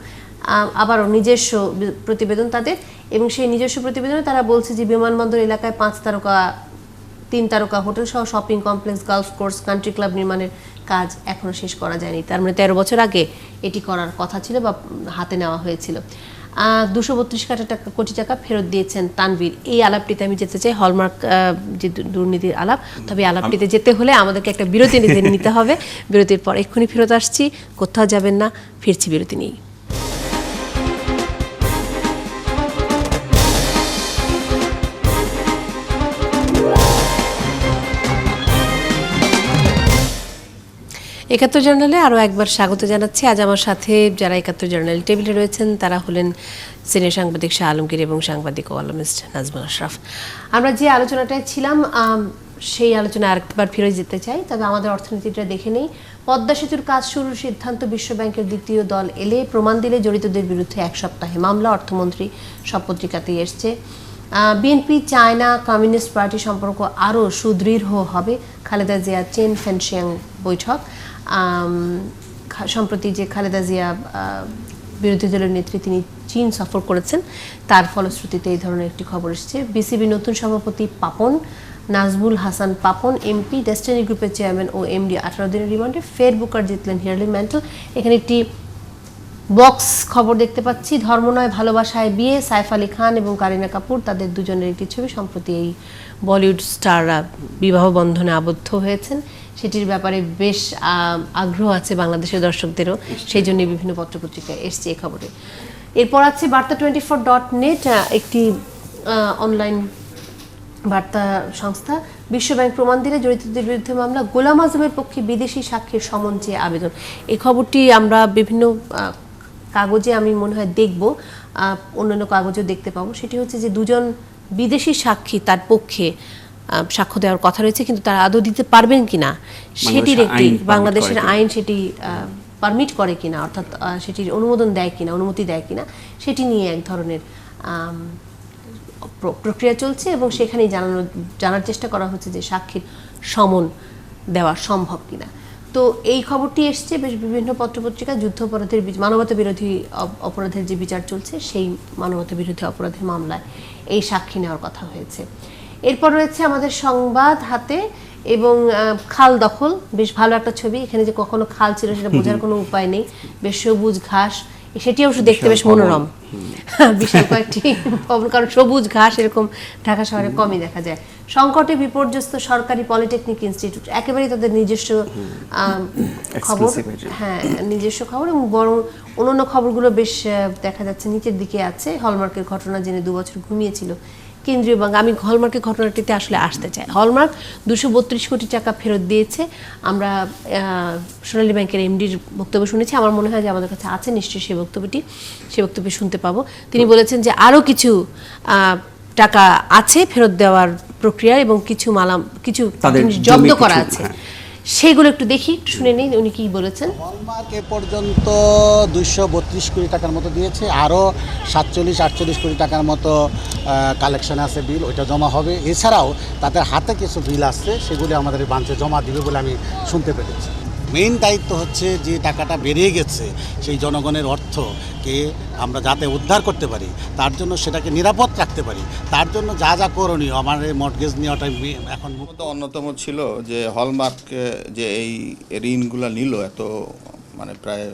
আবারও নিজস্ব প্রতিবেদন তাদের, এবং সেই নিজস্ব প্রতিবেদনে তারা বলছে যে বিমানবন্দর এলাকায় 5 তারকা 3 তারকা হোটেল সহ shopping complex, golf course, country club নির্মাণের কাজ এখনো শেষ করা যায়নি। তার মানে 13 বছর আগে এটি করার কথা ছিল বা হাতে নেওয়া হয়েছিল। 232 কোটি টাকা ফেরত দিয়েছেন তানভীর। এই আলাপটিতে আমি যেতে চাই, হলমার্ক যে দুর্নীতির আলাপ। তবে আলাপটিতে যেতে হলে আমাদেরকে একটা বিরতি নিতে হবে। বিরতির পর এক্ষুনি ফেরত আসছি, কোথাও যাবেন না, ফিরছি বিরতি নিয়ে। একাত্তর জার্নালে আরও একবার স্বাগত জানাচ্ছি। আজ আমার সাথে যারা একাত্তর জার্নাল টেবিলে রয়েছেন তারা হলেন সিনিয়র সাংবাদিক শাহ আলমগীর এবং সাংবাদিক কলামিস্ট নাজমুল আশরাফ। আমরা যে আলোচনাটায় ছিলাম সেই আলোচনায় আরেকবার ফিরে যেতে চাই, তবে আমাদের অর্থনীতিটা দেখে নেই। পদ্মা সেতুর কাজ শুরুর সিদ্ধান্ত বিশ্ব ব্যাংকের দ্বিতীয় দল এলে প্রমাণ দিলে জড়িতদের বিরুদ্ধে 1 সপ্তাহে মামলা, অর্থমন্ত্রী সব পত্রিকাতেই এসছে। বিএনপি চায়না কমিউনিস্ট পার্টি সম্পর্ক আরও সুদৃঢ় হবে, খালেদা জিয়া চেন ফেনশিয়াং বৈঠক। সম্প্রতি যে খালেদা জিয়া বিরোধী দলের নেত্রী তিনি চীন সফর করেছেন, তার ফলশ্রুতিতে এই ধরনের একটি খবর এসেছে। বিসিবি নতুন সভাপতি পাপন, নাজমুল হাসান পাপন এমপি, ডেস্টিনি গ্রুপের চেয়ারম্যান ও এমডি 18 দিনের রিমান্ডে, ফের বুকার জিতলেন হিলারি ম্যান্টেল। এখানে একটি বক্স খবর দেখতে পাচ্ছি, ধর্ম নয় ভালোবাসায় বিয়ে, সাইফ আলী খান এবং কারিনা কাপুর তাদের দুজনের একটি ছবি। সম্প্রতি এই বলিউড স্টাররা বিবাহ বন্ধনে আবদ্ধ হয়েছেন, সেটির ব্যাপারে বেশ আগ্রহ আছে বাংলাদেশের দর্শকদেরও, সেই জন্য বিভিন্ন পত্রপত্রিকায় এসছে এই খবরে। এরপর আছে বার্তা24.net, একটি অনলাইন বার্তা সংস্থা। বিশ্বব্যাংক প্রমাণ দিলে জড়িতদের বিরুদ্ধে মামলা, গোলাম আজমের পক্ষে বিদেশি সাক্ষীর সমন চেয়ে আবেদন। এই খবরটি আমরা বিভিন্ন কাগজে আমি মনে হয় দেখব, অন্যান্য কাগজেও দেখতে পাবো। সেটি হচ্ছে যে দুজন বিদেশি সাক্ষী তার পক্ষে সাক্ষ্য দেওয়ার কথা রয়েছে, কিন্তু তারা আদৌ দিতে পারবেন কিনা সেটির একটি বাংলাদেশের আইন সেটি পারমিট করে কিনা, অর্থাৎ সেটির অনুমোদন দেয় কিনা, অনুমতি দেয় কিনা, সেটি নিয়ে এক ধরনের প্রক্রিয়া চলছে এবং সেখানেই জানার চেষ্টা করা হচ্ছে যে সাক্ষীর সমন দেওয়া সম্ভব কিনা। তো এই খবরটি এসছে বেশ বিভিন্ন পত্রপত্রিকা। যুদ্ধাপরাধের মানবতা বিরোধী অপরাধের যে বিচার চলছে, সেই মানবতা বিরোধী অপরাধের মামলায় এই সাক্ষী নেওয়ার কথা হয়েছে। এরপর রয়েছে আমাদের সংবাদ হাতে এবং খাল দখল, বেশ ভালো একটা ছবি। এখানে যে কখনো খাল ছিল সেটা বোঝার কোনো উপায় নেই, বেশ সবুজ ঘাস, সেটি অবশ্য দেখতে বেশ মনোরম, বিশাল কয়েকটি ভবন, কারণ সবুজ ঘাস এরকম ঢাকা শহরে কমই দেখা যায়। সংকটে বিপর্যস্ত সরকারি পলিটেকনিক ইনস্টিটিউট, একেবারেই তাদের নিজস্ব খবর, হ্যাঁ নিজস্ব খবর, এবং বরং অন্যান্য খবরগুলো বেশ দেখা যাচ্ছে নিচের দিকে আছে। হলমার্কের ঘটনা জেনে 2 বছর ঘুমিয়েছিল কেন্দ্রীয় ব্যাংক। আমি হলমার্কের ঘটনাটিতে আসলে আসতে চাই। হলমার্ক 232 কোটি টাকা ফেরত দিয়েছে। আমরা সোনালী ব্যাংকের এমডির বক্তব্য শুনেছি, আমার মনে হয় যে আমাদের কাছে আছে নিশ্চয়ই সেই বক্তব্যটি, সেই বক্তব্য শুনতে পাবো। তিনি বলেছেন যে আরও কিছু টাকা আছে ফেরত দেওয়ার প্রক্রিয়া এবং কিছু জিনিস জব্দ করা আছে, সেগুলো একটু দেখি, একটু শুনে নিই উনি কি বলেছেন। হলমার্ক এ পর্যন্ত 232 কোটি টাকার মতো দিয়েছে, আরও 47-48 কোটি টাকার মতো কালেকশন আছে, বিল ওইটা জমা হবে। এছাড়াও তাদের হাতে কিছু বিল আসছে, সেগুলি আমাদের ব্রাঞ্চে জমা দিবে বলে আমি শুনতে পেরেছি। মেইন দায়িত্ব হচ্ছে যে টাকাটা বেরিয়ে গেছে সেই জনগণের অর্থকে আমরা যাতে উদ্ধার করতে পারি, তার জন্য সেটাকে নিরাপদ রাখতে পারি, তার জন্য যা যা করণীয় আমাদের মর্টগেজ নেওয়াটা এখন অন্যতম ছিল যে হলমার্ক যে এই ঋণগুলো নিল এত মানে প্রায়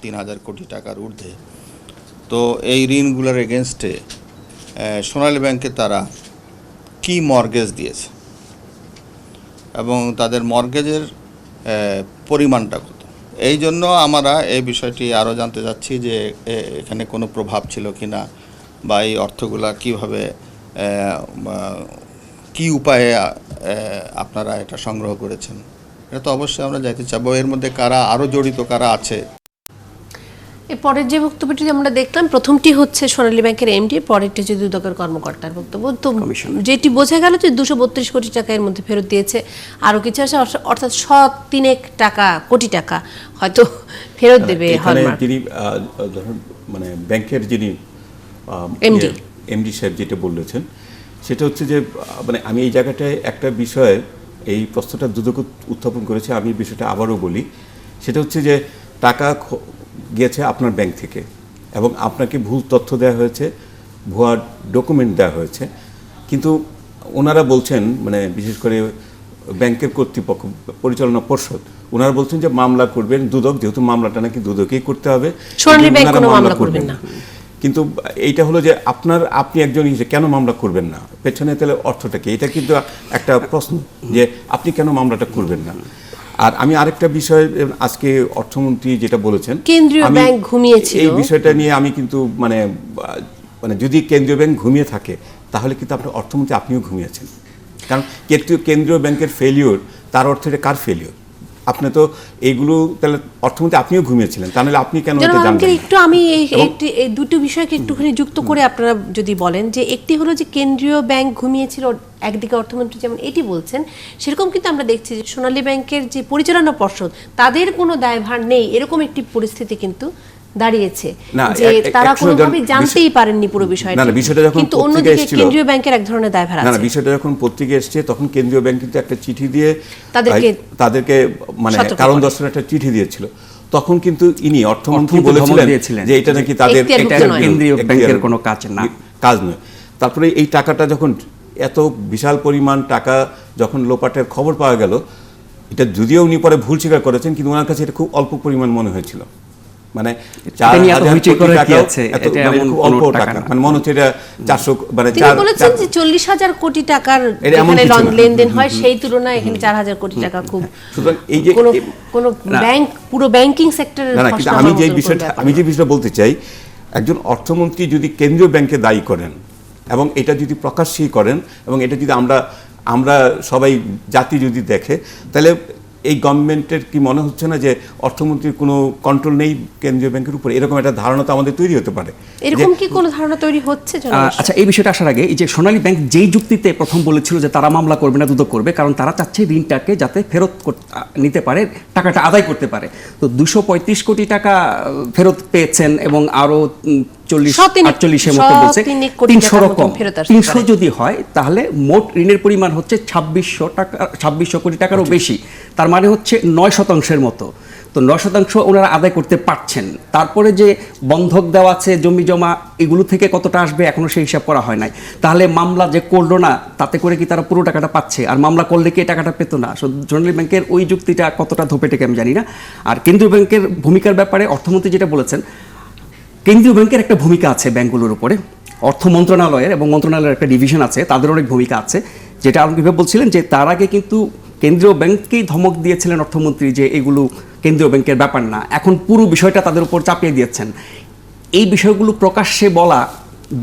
3000 কোটি টাকার ঊর্ধ্বে, তো এই ঋণগুলোর এগেনস্টে সোনালী ব্যাংকে তারা কি মর্গেজ দিয়েছে এবং তাদের মর্গেজের পরিমাণটা কত। এই জন্য আমরা এই বিষয়টি আরও জানতে চাচ্ছি যে এখানে কোনো প্রভাব ছিল কি না, বা এই অর্থগুলা কীভাবে কি উপায়ে আপনারা এটা সংগ্রহ করেছেন, এটা তো অবশ্যই আমরা জানতে চাইবো। এর মধ্যে কারা আরও জড়িত, কারা আছে। পরের যে বক্তব্যটি আমরা দেখলাম, প্রথমটি হচ্ছে সোনালী ব্যাংকের এমডি, পরেরটি হচ্ছে দুদকের কর্মকর্তার বক্তব্য। তো যেটি বোঝা গেল যে 232 কোটি টাকা এর মধ্যে ফেরত দিয়েছে, আরও কিছু আছে, অর্থাৎ 3 কোটি টাকা হয়তো ফেরত দেবে হলমার্ক। তিনি ধরুন মানে ব্যাংকের যিনি এমডি সাহেব যেটা বলেছেন সেটা হচ্ছে যে মানে আমি এই জায়গাটায় একটা বিষয়ে এই প্রশ্নটা দুদক উত্থাপন করেছে, আমি বিষয়টা আবারও বলি। সেটা হচ্ছে যে টাকা গিয়েছে আপনার ব্যাংক থেকে এবং আপনাকে ভুল তথ্য দেওয়া হয়েছে, ভুয়া ডকুমেন্ট দেওয়া হয়েছে, কিন্তু ওনারা বলছেন মানে বিশেষ করে ব্যাংকের কর্তৃপক্ষ পরিচালনা পর্ষদ ওনারা বলছেন যে মামলা করবেন দুদক, যেহেতু মামলাটা নাকি দুদকেই করতে হবে, সোনালী ব্যাংক কোনো মামলা করবেন না। কিন্তু এইটা হলো যে আপনি একজন হিসেবে কেন মামলা করবেন না, পেছনে তাহলে অর্থটা কি? এটা কিন্তু একটা প্রশ্ন যে আপনি কেন মামলাটা করবেন না। আর আমি আরেকটা বিষয়, আজকে অর্থমন্ত্রী যেটা বলেছেন কেন্দ্রীয় ব্যাংক ঘুমিয়েছিল, এই বিষয়টা নিয়ে আমি কিন্তু মানে যদি কেন্দ্রীয় ব্যাংক ঘুমিয়ে থাকে তাহলে কিন্তু আপনার অর্থমন্ত্রী আপনিও ঘুমিয়েছেন, কারণ কেন্দ্রীয় ব্যাংকের ফেলিওর, তার অর্থ এটা কার ফেলিওর? আপনি তো এইগুলো তাহলে অর্থমন্ত্রী আপনিও ঘুমিয়েছিলেন, তাহলে আপনি কেন এটা জনাব জানবেন? একটু আমি এই দুটো বিষয়কে একটুখানি যুক্ত করে আপনারা যদি বলেন যে একটি হলো যে কেন্দ্রীয় ব্যাংক ঘুমিয়েছিল, একদিকে অর্থমন্ত্রী যেমন এটি বলছেন, সেরকম কিন্তু আমরা দেখছি যে সোনালী ব্যাংকের যে পরিচালনা পর্ষদ তাদের কোনো দায়ভার নেই, এরকম একটি পরিস্থিতি কিন্তু দাঁড়িয়েছে না, যে তারা একশো কোনোভাবে জন জানতেই পারেননি পুরো বিষয়টি। না, বিষয়টা যখন কিন্তু পত্রিকায় অন্যদিকে এসেছিল, কেন্দ্রীয় ব্যাংকের এক ধরনের দায়ভার না আছে। বিষয়টা যখন পত্রিকায় এসছে তখন কেন্দ্রীয় ব্যাংক কিন্তু একটা চিঠি দিয়ে তাদেরকে মানে সতর্ক কারণ করে। দর্শনের একটা চিঠি দিয়েছিল। তখন কিন্তু ইনি অর্থমন্ত্রী অর্থমন্ত্রী বলেছিলেন যে এটা নাকি তাদের এখতিয়ারভুক্ত নয়। কেন্দ্রীয় ব্যাংকের কোনো কাজ না। কাজ নয়। তারপরে এই টাকাটা যখন এত বিশাল পরিমাণ টাকা যখন লোপাটের খবর পাওয়া গেল, এটা যদিও উনি পরে ভুল স্বীকার করেছেন, কিন্তু ওনার কাছে এটা খুব অল্প পরিমাণ মনে হয়েছিল। মানে 4,000 কোটি টাকা অল্প টাকা, মানে মনে হচ্ছে এটা 400 মানে তিনি বলেছেন যে 40,000 কোটি টাকার যেখানে লেনদেন হয় সেই তুলনায় এখানে 4,000 কোটি টাকা খুব সুতরাং এই যে কোন ব্যাংক পুরো ব্যাংকিং সেক্টরের না, কিন্তু আমি যে বিষয়টা বলতে চাই, একজন অর্থমন্ত্রী যদি কেন্দ্রীয় ব্যাংকে দায়ী করেন এবং এটা যদি প্রকাশ্যই করেন এবং এটা যদি আমরা সবাই জাতি যদি দেখে, তাহলে এই গভর্নমেন্টের কি মনে হচ্ছে না যে অর্থমন্ত্রীর কোনো কন্ট্রোল নেই কেন্দ্রীয় ব্যাংকের উপর? এরকম একটা ধারণা তো আমাদের তৈরি হতে পারে। এরকম কি কোনো ধারণা তৈরি হচ্ছে? আচ্ছা, এই বিষয়টা আসার আগে এই যে সোনালী ব্যাংক যেই যুক্তিতে প্রথম বলেছিল যে তারা মামলা করবে না, দুদক করবে, কারণ তারা চাচ্ছে ঋণটাকে যাতে ফেরত নিতে পারে, টাকাটা আদায় করতে পারে। তো 235 কোটি টাকা ফেরত পেয়েছেন এবং আরো 40-48 মতো বলছে 300 রকম 300 যদি হয় তাহলে মোট ঋণের পরিমাণ হচ্ছে 2600 কোটি টাকারও বেশি। তার মানে হচ্ছে 9% মতো। তো 9% ওনারা আদায় করতে পারছেন। তারপরে যে বন্ধক দেওয়া আছে জমি জমা, এগুলো থেকে কতটা আসবে এখনো সেই হিসাব করা হয় নাই। তাহলে মামলা যে করলো না তাতে করে কি তারা পুরো টাকাটা পাচ্ছে? আর মামলা করলে কি টাকাটা পেত না? সোনালী ব্যাংকের ওই যুক্তিটা কতটা ধোপে টেকে আমি জানি না। আর কেন্দ্রীয় ব্যাংকের ভূমিকার ব্যাপারে অর্থমন্ত্রী যেটা বলেছেন, কেন্দ্রীয় ব্যাংকের একটা ভূমিকা আছে ব্যাংকগুলোর উপরে, অর্থ মন্ত্রণালয়ের এবং মন্ত্রণালয়ের একটা ডিভিশন আছে, তাদের অনেক ভূমিকা আছে। যেটা আলমগীর বলছিলেন যে তার আগে কিন্তু কেন্দ্রীয় ব্যাংককেই ধমক দিয়েছিলেন অর্থমন্ত্রী যে এগুলো কেন্দ্রীয় ব্যাংকের ব্যাপার না, এখন পুরো বিষয়টা তাদের উপর চাপিয়ে দিয়েছেন। এই বিষয়গুলো প্রকাশ্যে বলা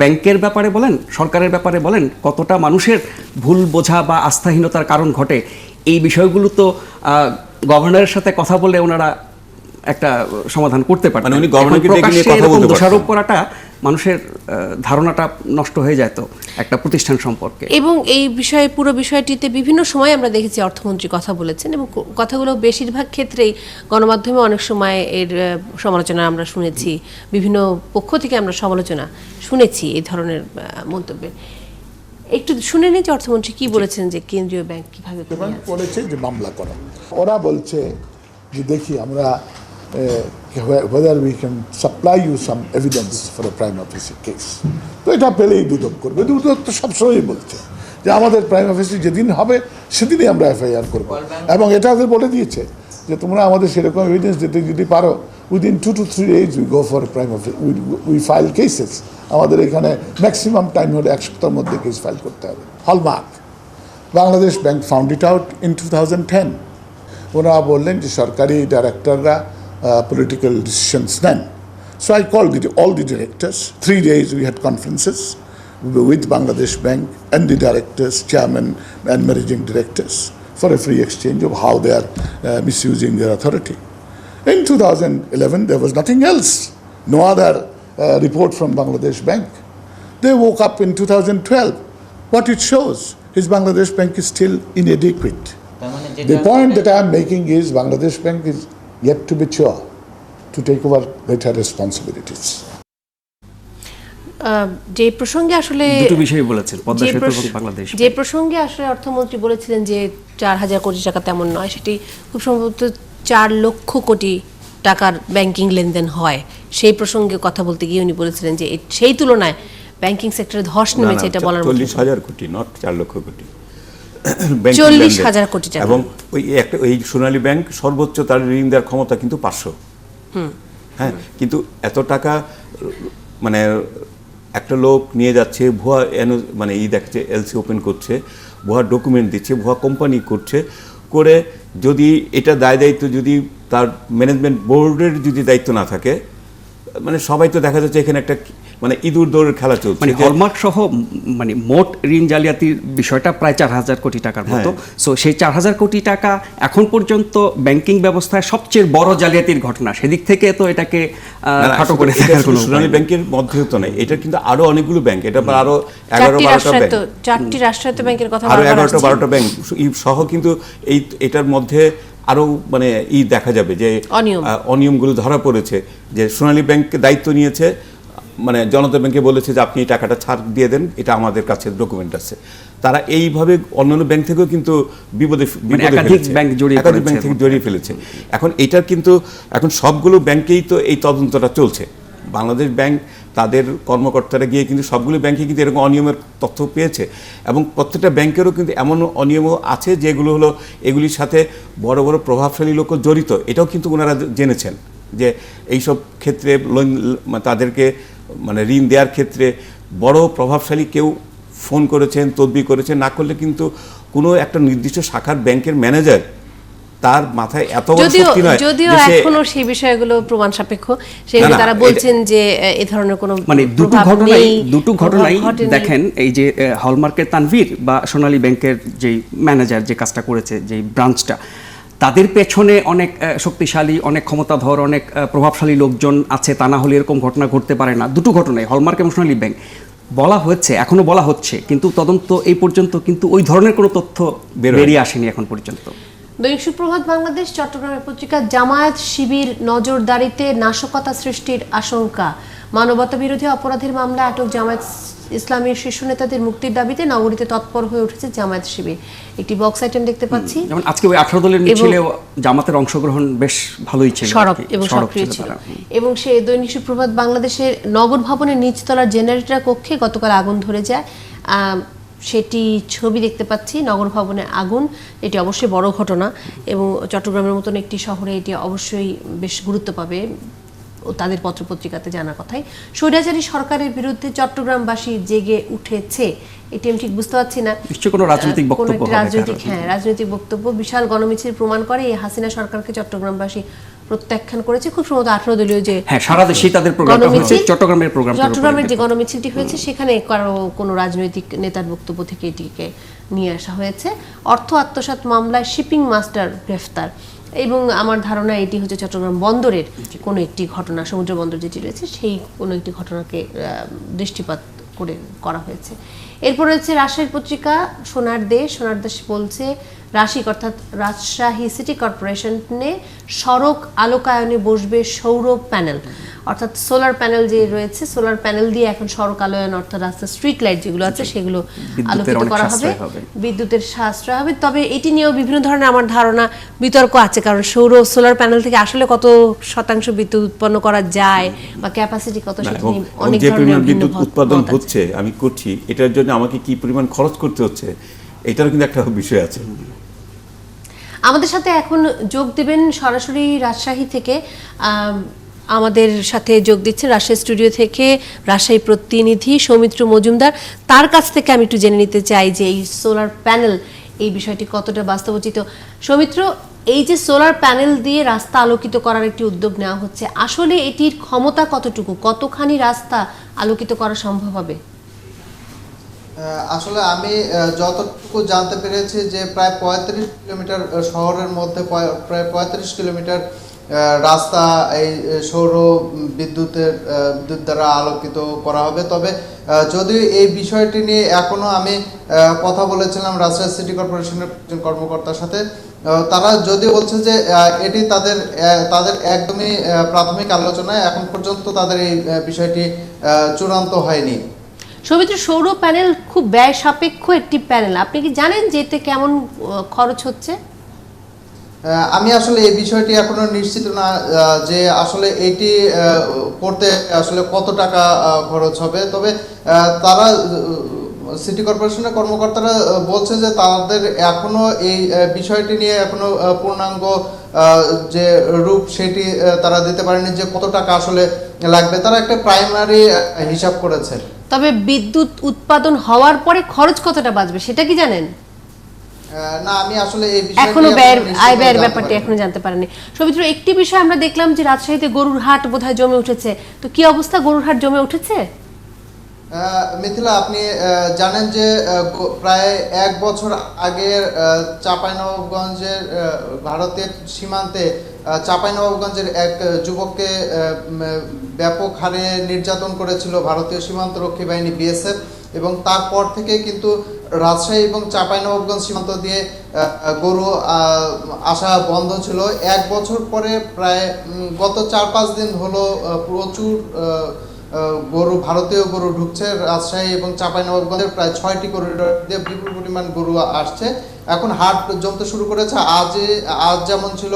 ব্যাংকের ব্যাপারে বলেন, সরকারের ব্যাপারে বলেন, কতটা মানুষের ভুল বোঝা বা আস্থাহীনতার কারণ ঘটে। এই বিষয়গুলো তো গভর্নরের সাথে কথা বলে ওনারা একটা সমাধান করতে পারেন। মানে উনি গভর্নরকে ডেকে নিয়ে কথা বলতে পারতেন। দোষারোপ করাটা মানুষের ধারণাটা নষ্ট হয়ে যায় তো একটা প্রতিষ্ঠান সম্পর্কে। এবং এই বিষয়ে পুরো বিষয়টিতে বিভিন্ন সময় আমরা দেখেছি অর্থমন্ত্রী কথা বলেছেন এবং কথাগুলো বেশিরভাগ ক্ষেত্রেই গণমাধ্যমে অনেক সময় এর সমালোচনা আমরা শুনেছি, বিভিন্ন পক্ষ থেকে আমরা সমালোচনা শুনেছি এই ধরনের মন্তব্যে। একটু শুনে নিই যে অর্থমন্ত্রী কি বলেছেন যে কেন্দ্রীয় ব্যাংক কিভাবে বলেছে যে মামলা করা। ওরা বলছে যে দেখি আমরা whether we can supply you some evidence for a prima facie case. তো এটা পেলেই দুদক করবে। দুদক তো সবসময়ই বলছে যে আমাদের prima facie যেদিন হবে সেদিনই আমরা এফআইআর করবো, এবং এটা ওদের বলে দিয়েছে যে তোমরা আমাদের সেরকম এভিডেন্স দিতে যদি পারো, within 2 to 3 days we go for prima facie, we file cases. আমাদের এখানে ম্যাক্সিমাম টাইম হলে 1 সপ্তাহের মধ্যে কেস ফাইল করতে হবে। Hallmark, Bangladesh bank found it out in 2010। ওনারা বললেন যে সরকারি ডাইরেক্টররা political decisions নেন। So I called all the directors. 3 days we had conferences with Bangladesh Bank and the directors, chairman and managing directors for a free exchange of how they are misusing their authority. In 2011 there was nothing else, no other report from Bangladesh Bank. They woke up in 2012. What it shows is Bangladesh Bank is still inadequate. The point that I am making is Bangladesh Bank is yet to mature to take over better responsibilities. যে প্রসঙ্গে আসলে দুটো বিষয় বলেছেন, পদ্মা সেতু এবং বাংলাদেশ, যে প্রসঙ্গে আসলে অর্থমন্ত্রী বলেছিলেন যে 4,000 কোটি টাকা তেমন নয়, সেটি খুব সম্ভবত 4 লক্ষ কোটি টাকার ব্যাংকিং লেনদেন হয়। সেই প্রসঙ্গে কথা বলতে গিয়ে উনি বলেছিলেন যে সেই তুলনায় ব্যাংকিং সেক্টরে ধস নেমেছে, এটা বলার মতো। 40,000 কোটি, নট 4 লক্ষ কোটি। 40,000 কোটি টাকা। এবং ওই সোনালী ব্যাংক সর্বোচ্চ তার ঋণ দেওয়ার ক্ষমতা কিন্তু 500। হ্যাঁ, কিন্তু এত টাকা মানে একটা লোক নিয়ে যাচ্ছে, ভুয়া মানে দেখছে, এলসি ওপেন করছে, ভুয়া ডকুমেন্ট দিচ্ছে, ভুয়া কোম্পানি করছে, করে যদি এটা দায়িত্ব যদি তার ম্যানেজমেন্ট বোর্ডের যদি দায়িত্ব না থাকে, মানে সবাই তো দেখা যাচ্ছে এখানে একটা মানে ইঁদুর দৌড়ের খেলা চলছে। মানে হলমার্ক সহ মানে মোট ঋণ জালিয়াতির বিষয়টা প্রায় 4,000 কোটি টাকার মতো। সো সেই 4,000 কোটি টাকা এখন পর্যন্ত ব্যাংকিং ব্যবস্থায় সবচেয়ে বড় জালিয়াতির ঘটনা, সেদিক থেকে তো এটাকে খাটো করে দেখার কোনো সোনালী ব্যাংকের মধ্যে তো নাই, এটা কিন্তু আরো অনেকগুলো ব্যাংক, এটা আরো 11-12টা ব্যাংক, 4টি রাষ্ট্রায়ত্ত ব্যাংকের কথা আরো 11-12টা ব্যাংক সহ কিন্তু এটার মধ্যে আরো মানে দেখা যাবে যে অনিয়মগুলো ধরা পড়েছে। যে সোনালী ব্যাংককে দায়িত্ব নিয়েছে, মানে জনতা ব্যাংকে বলেছে যে আপনি এই টাকাটা ছাড় দিয়ে দেন, এটা আমাদের কাছে ডকুমেন্ট আছে। তারা এইভাবে অন্যান্য ব্যাংক থেকেও কিন্তু একাধিক ব্যাংক থেকে জড়িয়ে ফেলেছে। এখন এটার কিন্তু এখন সবগুলো ব্যাংকেই তো এই তদন্তটা চলছে। বাংলাদেশ ব্যাংক তাদের কর্মকর্তারা গিয়ে কিন্তু সবগুলো ব্যাংকে কিন্তু এরকম অনিয়মের তথ্য পেয়েছে, এবং প্রত্যেকটা ব্যাংকেরও কিন্তু এমন অনিয়মও আছে যেগুলো হলো এগুলির সাথে বড় বড় প্রভাবশালী লোকও জড়িত, এটাও কিন্তু ওনারা জেনেছেন যে এইসব ক্ষেত্রে তাদেরকে মানে ঋণ দেওয়ার ক্ষেত্রে বড় প্রভাবশালী কেউ ফোন করেছেন, তদবির করেছেন, না করলে কিন্তু কোনো একটা নির্দিষ্ট শাখার ব্যাংকের ম্যানেজার তার মাথায় এত বড় শক্তি নয়। যদিও এখনো সেই বিষয়গুলো প্রমাণ সাপেক্ষ, সেগুলো তারা বলছেন যে এই ধরনের কোনো মানে দুটো ঘটনাই দেখেন, এই যে হলমার্কের তানভীর বা সোনালী ব্যাংকের যে ম্যানেজার যে কাজটা করেছে, যে ব্রাঞ্চটা, তাদের পেছনে অনেক শক্তিশালী, অনেক ক্ষমতাধর, অনেক প্রভাবশালী লোকজন আছে, তা না হলে এরকম ঘটনা ঘটতে পারে না। দুটো ঘটনায় হলমার্ক এবং সোনালী ব্যাংক বলা হচ্ছে, এখনো বলা হচ্ছে, কিন্তু তদন্ত এই পর্যন্ত কিন্তু ওই ধরনের কোনো তথ্য বেরিয়ে আসেনি এখন পর্যন্ত। দৈনিক সুপ্রভাত বাংলাদেশ চট্টগ্রামের পত্রিকা, জামায়াত শিবির নজরদারিতে নাশকতা সৃষ্টির আশঙ্কা, মানবতা বিরোধী অপরাধের মামলায় আটক জামায়াত ইসলামের শীর্ষ নেতাদের মুক্তির দাবিতে নগরীতে তৎপর হয়ে উঠেছে জামায়াত শিবির। একটি বক্স আইটেম দেখতে পাচ্ছি, যেমন আজকে ওই 18 দলের মিছিলে জামাতের অংশগ্রহণ বেশ ভালোই ছিল, সরব এবং সক্রিয় ছিল। এবং সেই দৈনিক সুপ্রভাত বাংলাদেশের নগর ভবনের নিচতলার জেনারেটর কক্ষে গতকাল আগুন ধরে যায়, সেটি ছবি দেখতে পাচ্ছি, নগর ভবনে আগুন। এটি অবশ্যই বড় ঘটনা এবং চট্টগ্রামের মতন একটি শহরে এটি অবশ্যই বেশ গুরুত্ব পাবে, ও তাদের পত্রপত্রিকাতে জানা কথাই। স্বৈরাচারী সরকারের বিরুদ্ধে চট্টগ্রামবাসী জেগে উঠেছে, এটি আমি ঠিক বুঝতে পারছি না, নিশ্চয়ই কোনো রাজনৈতিক বক্তব্য হবে। রাজনৈতিক বক্তব্য। বিশাল গণমিছিল প্রমাণ করে এই হাসিনা সরকারকে চট্টগ্রামবাসী প্রত্যাখ্যান করেছে। খুব সম্ভবত 18 দলীয় যে সারা দেশে তাদের প্রোগ্রামটা হচ্ছে, চট্টগ্রামের যে গণমিছিলটি হয়েছে সেখানে কোনো রাজনৈতিক নেতার বক্তব্য থেকে এটিকে নিয়ে আসা হয়েছে। অর্থ আত্মসাৎ মামলায় শিপিং মাস্টার গ্রেফতার, এবং আমার ধারণা এটি হচ্ছে চট্টগ্রাম বন্দরের কোনো একটি ঘটনা, সমুদ্র বন্দর যেটি রয়েছে সেই কোনো একটি ঘটনাকে দৃষ্টিপাত করে করা হয়েছে। এরপর রয়েছে রাজশাহীর পত্রিকা সোনার দেশ। সোনার দেশ বলছে রাশিক অর্থাৎ রাজশাহী সিটি কর্পোরেশনে সড়ক আলোকায়নে বসবে সৌর প্যানেল, অর্থাৎ সোলার প্যানেল যে রয়েছে, সোলার প্যানেল দিয়ে এখন সড়ক আলোয়ন অর্থাৎ রাস্তা স্ট্রিট লাইট যেগুলো আছে সেগুলো আলোকিত করা হবে, বিদ্যুতের সাশ্রয় হবে। তবে এটি নিয়েও বিভিন্ন ধরনের আমার ধারণা বিতর্ক আছে, কারণ সোলার প্যানেল থেকে আসলে কত শতাংশ বিদ্যুৎ উৎপন্ন করা যায় বা ক্যাপাসিটি কত, সেটা নিয়ে অনেক ধরনের বিদ্যুৎ উৎপাদন হচ্ছে, আমি করছি, এটার জন্য আমাকে কি পরিমাণ খরচ করতে হচ্ছে, এটারও কিন্তু একটা বিষয় আছে। আমাদের সাথে এখন যোগ দেবেন সরাসরি রাজশাহী থেকে, আমাদের সাথে যোগ দিচ্ছেন রাজশাহী স্টুডিও থেকে রাজশাহী প্রতিনিধি সৌমিত্র মজুমদার। তার কাছ থেকে আমি একটু জেনে নিতে চাই যে এই সোলার প্যানেল, এই বিষয়টি কতটা বাস্তবোচিত। সৌমিত্র, এই যে সোলার প্যানেল দিয়ে রাস্তা আলোকিত করার একটি উদ্যোগ নেওয়া হচ্ছে, আসলে এটির ক্ষমতা কতটুকু, কতখানি রাস্তা আলোকিত করা সম্ভব হবে? আসলে আমি যতটুকু জানতে পেরেছি যে প্রায় 35 কিলোমিটার শহরের মধ্যে প্রায় 35 কিলোমিটার রাস্তা এই সৌর বিদ্যুৎ দ্বারা আলোকিত করা হবে। তবে যদিও এই বিষয়টি নিয়ে এখনও আমি কথা বলেছিলাম রাজশাহী সিটি কর্পোরেশনের কর্মকর্তার সাথে, তারা যদিও বলছে যে এটি তাদের একদমই প্রাথমিক আলোচনায়, এখন পর্যন্ত তাদের এই বিষয়টি চূড়ান্ত হয়নি। সৌমিত্র, সৌর প্যানেল খুব ব্যয় সাপেক্ষ একটি প্যানেল, আপনি কি জানেন যে এতে কেমন খরচ হচ্ছে? আমি আসলে এই বিষয়টি এখনো নিশ্চিত না যে আসলে এটি করতে আসলে কত টাকা খরচ হবে। তবে তারা সিটি কর্পোরেশনের কর্মকর্তারা বলছে যে তাদের এখনো এই বিষয়টি নিয়ে এখনো পূর্ণাঙ্গ যে রূপ সেটি তারা দিতে পারেনি যে কত টাকা আসলে লাগবে, তারা একটা প্রাইমারি হিসাব করেছে। তবে বিদ্যুৎ উৎপাদন হওয়ার পরে খরচ কতটা বাঁচবে সেটা কি জানেন? না, আমি আসলে এই বিষয়ে এখনো আয় ব্যয়ের ব্যাপারটি এখনো জানতে পারেনি। সৌমিত্র, একটি বিষয় আমরা দেখলাম যে রাজশাহীতে গরুর হাট বোধহয় জমে উঠেছে, তো কি অবস্থা, গরুর হাট জমে উঠেছে? মিথিলা, আপনি জানেন যে প্রায় 1 বছর আগের চাঁপাইনবাবগঞ্জের ভারতের সীমান্তে চাঁপাইনবাবগঞ্জের এক যুবককে ব্যাপক হারে নির্যাতন করেছিল ভারতীয় সীমান্তরক্ষী বাহিনী বিএসএফ, এবং তারপর থেকে কিন্তু রাজশাহী এবং চাঁপাইনবাবগঞ্জ সীমান্ত দিয়ে গরু আসা বন্ধ ছিল। 1 বছর পরে প্রায় গত 4-5 দিন হলো প্রচুর গরু, ভারতীয় গরু ঢুকছে রাজশাহী এবং চাঁপাইনবাবগঞ্জের প্রায় 6টি করিডোর দিয়ে বিপুল পরিমাণ গরু আসছে। এখন হাট জমতে শুরু করেছে। আজ যেমন ছিল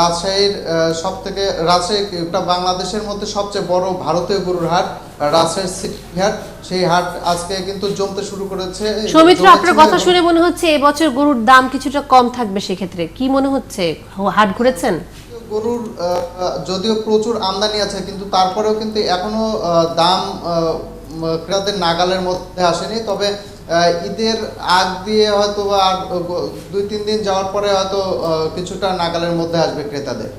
রাজশাহীর রাজশাহীটা বাংলাদেশের মধ্যে সবচেয়ে বড় ভারতীয় গরুর হাট, রাজশাহীর সিটি হাট, সেই হাট আজকে কিন্তু জমতে শুরু করেছে। সৌমিত্র, আপনার কথা শুনে মনে হচ্ছে এবছর গরুর দাম কিছুটা কম থাকবে, সেক্ষেত্রে কি মনে হচ্ছে? হাট ঘুরেছেন? গরুর যদিও প্রচুর আমদানি আছে, কিন্তু তারপরেও কিন্তু এখনো দাম ক্রেতাদের নাগালের মধ্যে আসেনি। তবে ঈদের আগ দিয়ে হয়তো আর 2-3 দিন যাওয়ার পরে হয়তো কিছুটা নাগালের মধ্যে আসবে ক্রেতাদের।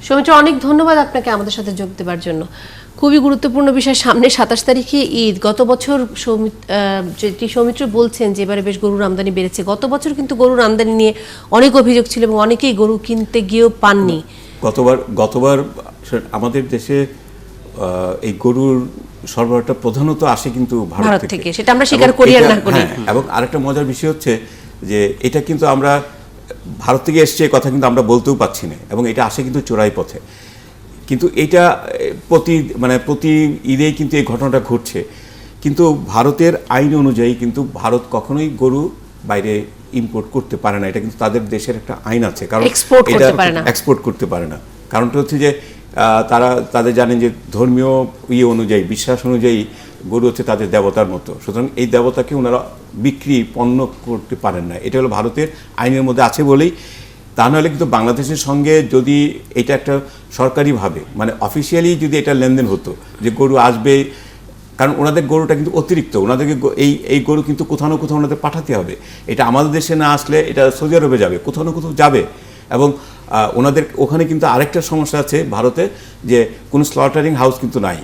সৌমিত্র, অনেক ধন্যবাদ আপনাকে আমাদের সাথে যোগ দেওয়ার জন্য। খুবই গুরুত্বপূর্ণ বিষয়, সামনে 27 তারিখে ঈদ। গত বছর যেটি সৌমিত্র বলছেন যে এবারে বেশ গরুর আমদানি বেড়েছে। গত বছর কিন্তু গরুর আমদানি নিয়ে অনেক অভিযোগ ছিল এবং অনেকেই গরু কিনতে গিয়েও পাননি। গতবার আমাদের দেশে এই গরুর সরবরাহটা প্রধানত আসে কিন্তু ভারত থেকে, সেটা আমরা স্বীকার করি আর না করি। এবং আরেকটা মজার বিষয় হচ্ছে যে এটা কিন্তু আমরা ভারত থেকে এসছে কথা কিন্তু আমরা বলতেও পাচ্ছি না, এবং এটা আসে কিন্তু চোরাই পথে। কিন্তু এটা প্রতি ঈদেই কিন্তু এই ঘটনাটা ঘটছে। কিন্তু ভারতের আইন অনুযায়ী কিন্তু ভারত কখনোই গরু বাইরে ইম্পোর্ট করতে পারে না। এটা কিন্তু তাদের দেশের একটা আইন আছে, কারণ এক্সপোর্ট করতে পারে না। কারণটা হচ্ছে যে তাদের জানেন যে ধর্মীয় অনুযায়ী, বিশ্বাস অনুযায়ী গরু হচ্ছে তাদের দেবতার মতো, সুতরাং এই দেবতাকে ওনারা পণ্য করতে পারেন না। এটা হলো ভারতের আইনের মধ্যে আছে বলেই। তা নাহলে কিন্তু বাংলাদেশের সঙ্গে যদি এটা একটা সরকারিভাবে অফিসিয়ালি যদি এটা লেনদেন হতো যে গরু আসবে, কারণ ওনাদের গরুটা কিন্তু অতিরিক্ত, ওনাদেরকে এই গরু কিন্তু কোথাও না কোথাও ওনাদের পাঠাতে হবে। এটা আমাদের দেশে না আসলে এটা সৌদি আরবে যাবে, কোথাও না কোথাও যাবে। এবং ওনাদের ওখানে কিন্তু আরেকটা সমস্যা আছে ভারতে, যে কোনো স্লটারিং হাউস কিন্তু নাই।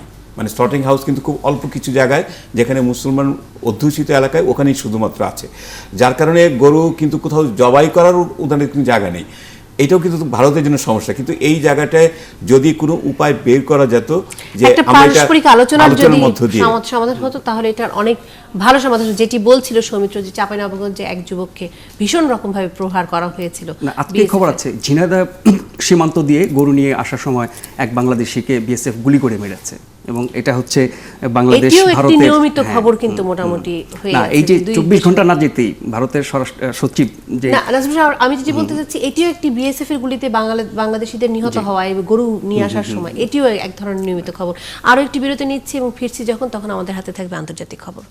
স্লটারিং হাউস কিন্তু খুব অল্প কিছু জায়গায়, যেখানে মুসলমান অধ্যুষিত এলাকায় ওখানেই শুধুমাত্র আছে, যার কারণে গরু কিন্তু কোথাও জবাই করার ওদের কোনো জায়গা নেই। এটাও কিন্তু ভারতের জন্য সমস্যা। কিন্তু এই জায়গাটায় যদি কোনো উপায় বের করা যেত যে পারস্পরিক আলোচনার মধ্য দিয়ে সমাধান হতো, তাহলে এটার অনেক ভালো সমাধান। যেটি বলছিল সৌমিত্র, যে চাঁপাইনবাবগঞ্জে এক যুবককে ভীষণ রকম ভাবে প্রহার করা হয়েছিল। আজকে খবর আছে ঝিনাইদহ সীমান্ত দিয়ে গরু নিয়ে আসার সময় এক বাংলাদেশিকে বিএসএফ গুলি করে মেরেছে, এবং এটা হচ্ছে বাংলাদেশ ভারতের নিয়মিত খবর কিন্তু মোটামুটি হয়ে আছে। এই যে 24 ঘন্টা না যেতেই ভারতের সচিব যে আমি যেটি বলতে চাচ্ছি, এটিও একটি বিএসএফ এর গুলিতে বাংলাদেশিদের নিহত হওয়া এবং গরু নিয়ে আসার সময়, এটিও এক ধরনের নিয়মিত খবর। আরো একটি বিরতি নিচ্ছি এবং ফিরছি তখন আমাদের হাতে থাকবে আন্তর্জাতিক খবর।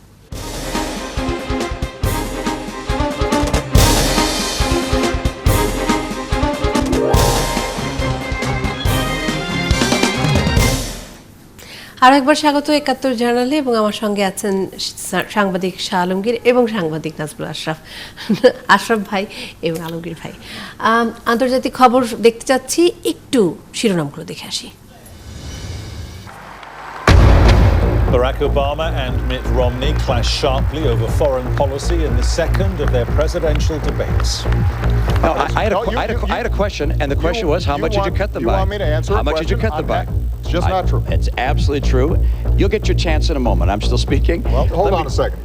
আরো একবার স্বাগত ৭১ জার্নালে, এবং আমার সঙ্গে আছেন সাংবাদিক শাহ আলমগীর এবং সাংবাদিক নাজবুল আশরাফ ভাই এবং আলমগীর ভাই। আন্তর্জাতিক খবর দেখতে চাচ্ছি, একটু শিরোনামগুলো দেখে আসি। Barack Obama and Mitt Romney clashed sharply over foreign policy in the second of their presidential debates. No, I had a question, and the question was, how much did you cut them by? You want me to answer how much did you cut them by? It's just not true. It's absolutely true. You'll get your chance in a moment. I'm still speaking. Well, hold on a second.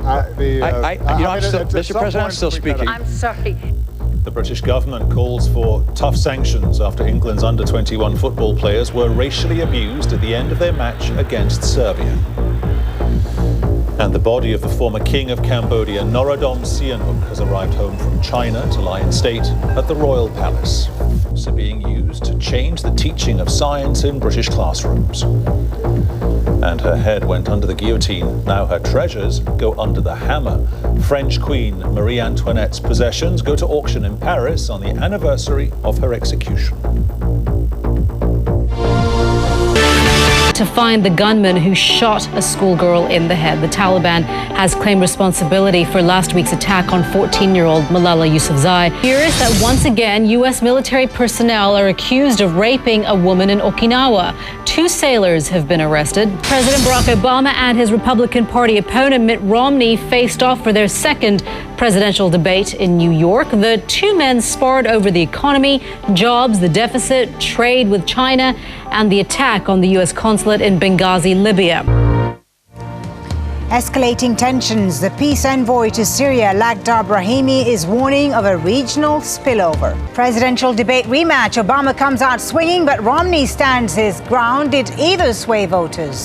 Mr. President, I'm still speaking. I'm sorry. The British government calls for tough sanctions after England's under-21 football players were racially abused at the end of their match against Serbia. And the body of the former king of Cambodia, Norodom Sihanouk, has arrived home from China to lie in state at the Royal Palace. It's being used to change the teaching of science in British classrooms. And her head went under the guillotine. Now her treasures go under the hammer. French Queen Marie Antoinette's possessions go to auction in Paris on the anniversary of her execution. to find the gunman who shot a schoolgirl in the head. The Taliban has claimed responsibility for last week's attack on 14-year-old Malala Yousafzai. Curious that once again, U.S. military personnel are accused of raping a woman in Okinawa. 2 sailors have been arrested. President Barack Obama and his Republican Party opponent Mitt Romney faced off for their second presidential debate in New York. The 2 men sparred over the economy, jobs, the deficit, trade with China, and the attack on the U.S. consulate in Benghazi, Libya. Escalating tensions, the peace envoy to Syria, Lakhdar Brahimi, is warning of a regional spillover. Presidential debate rematch, Obama comes out swinging, but Romney stands his ground. Did either sway voters?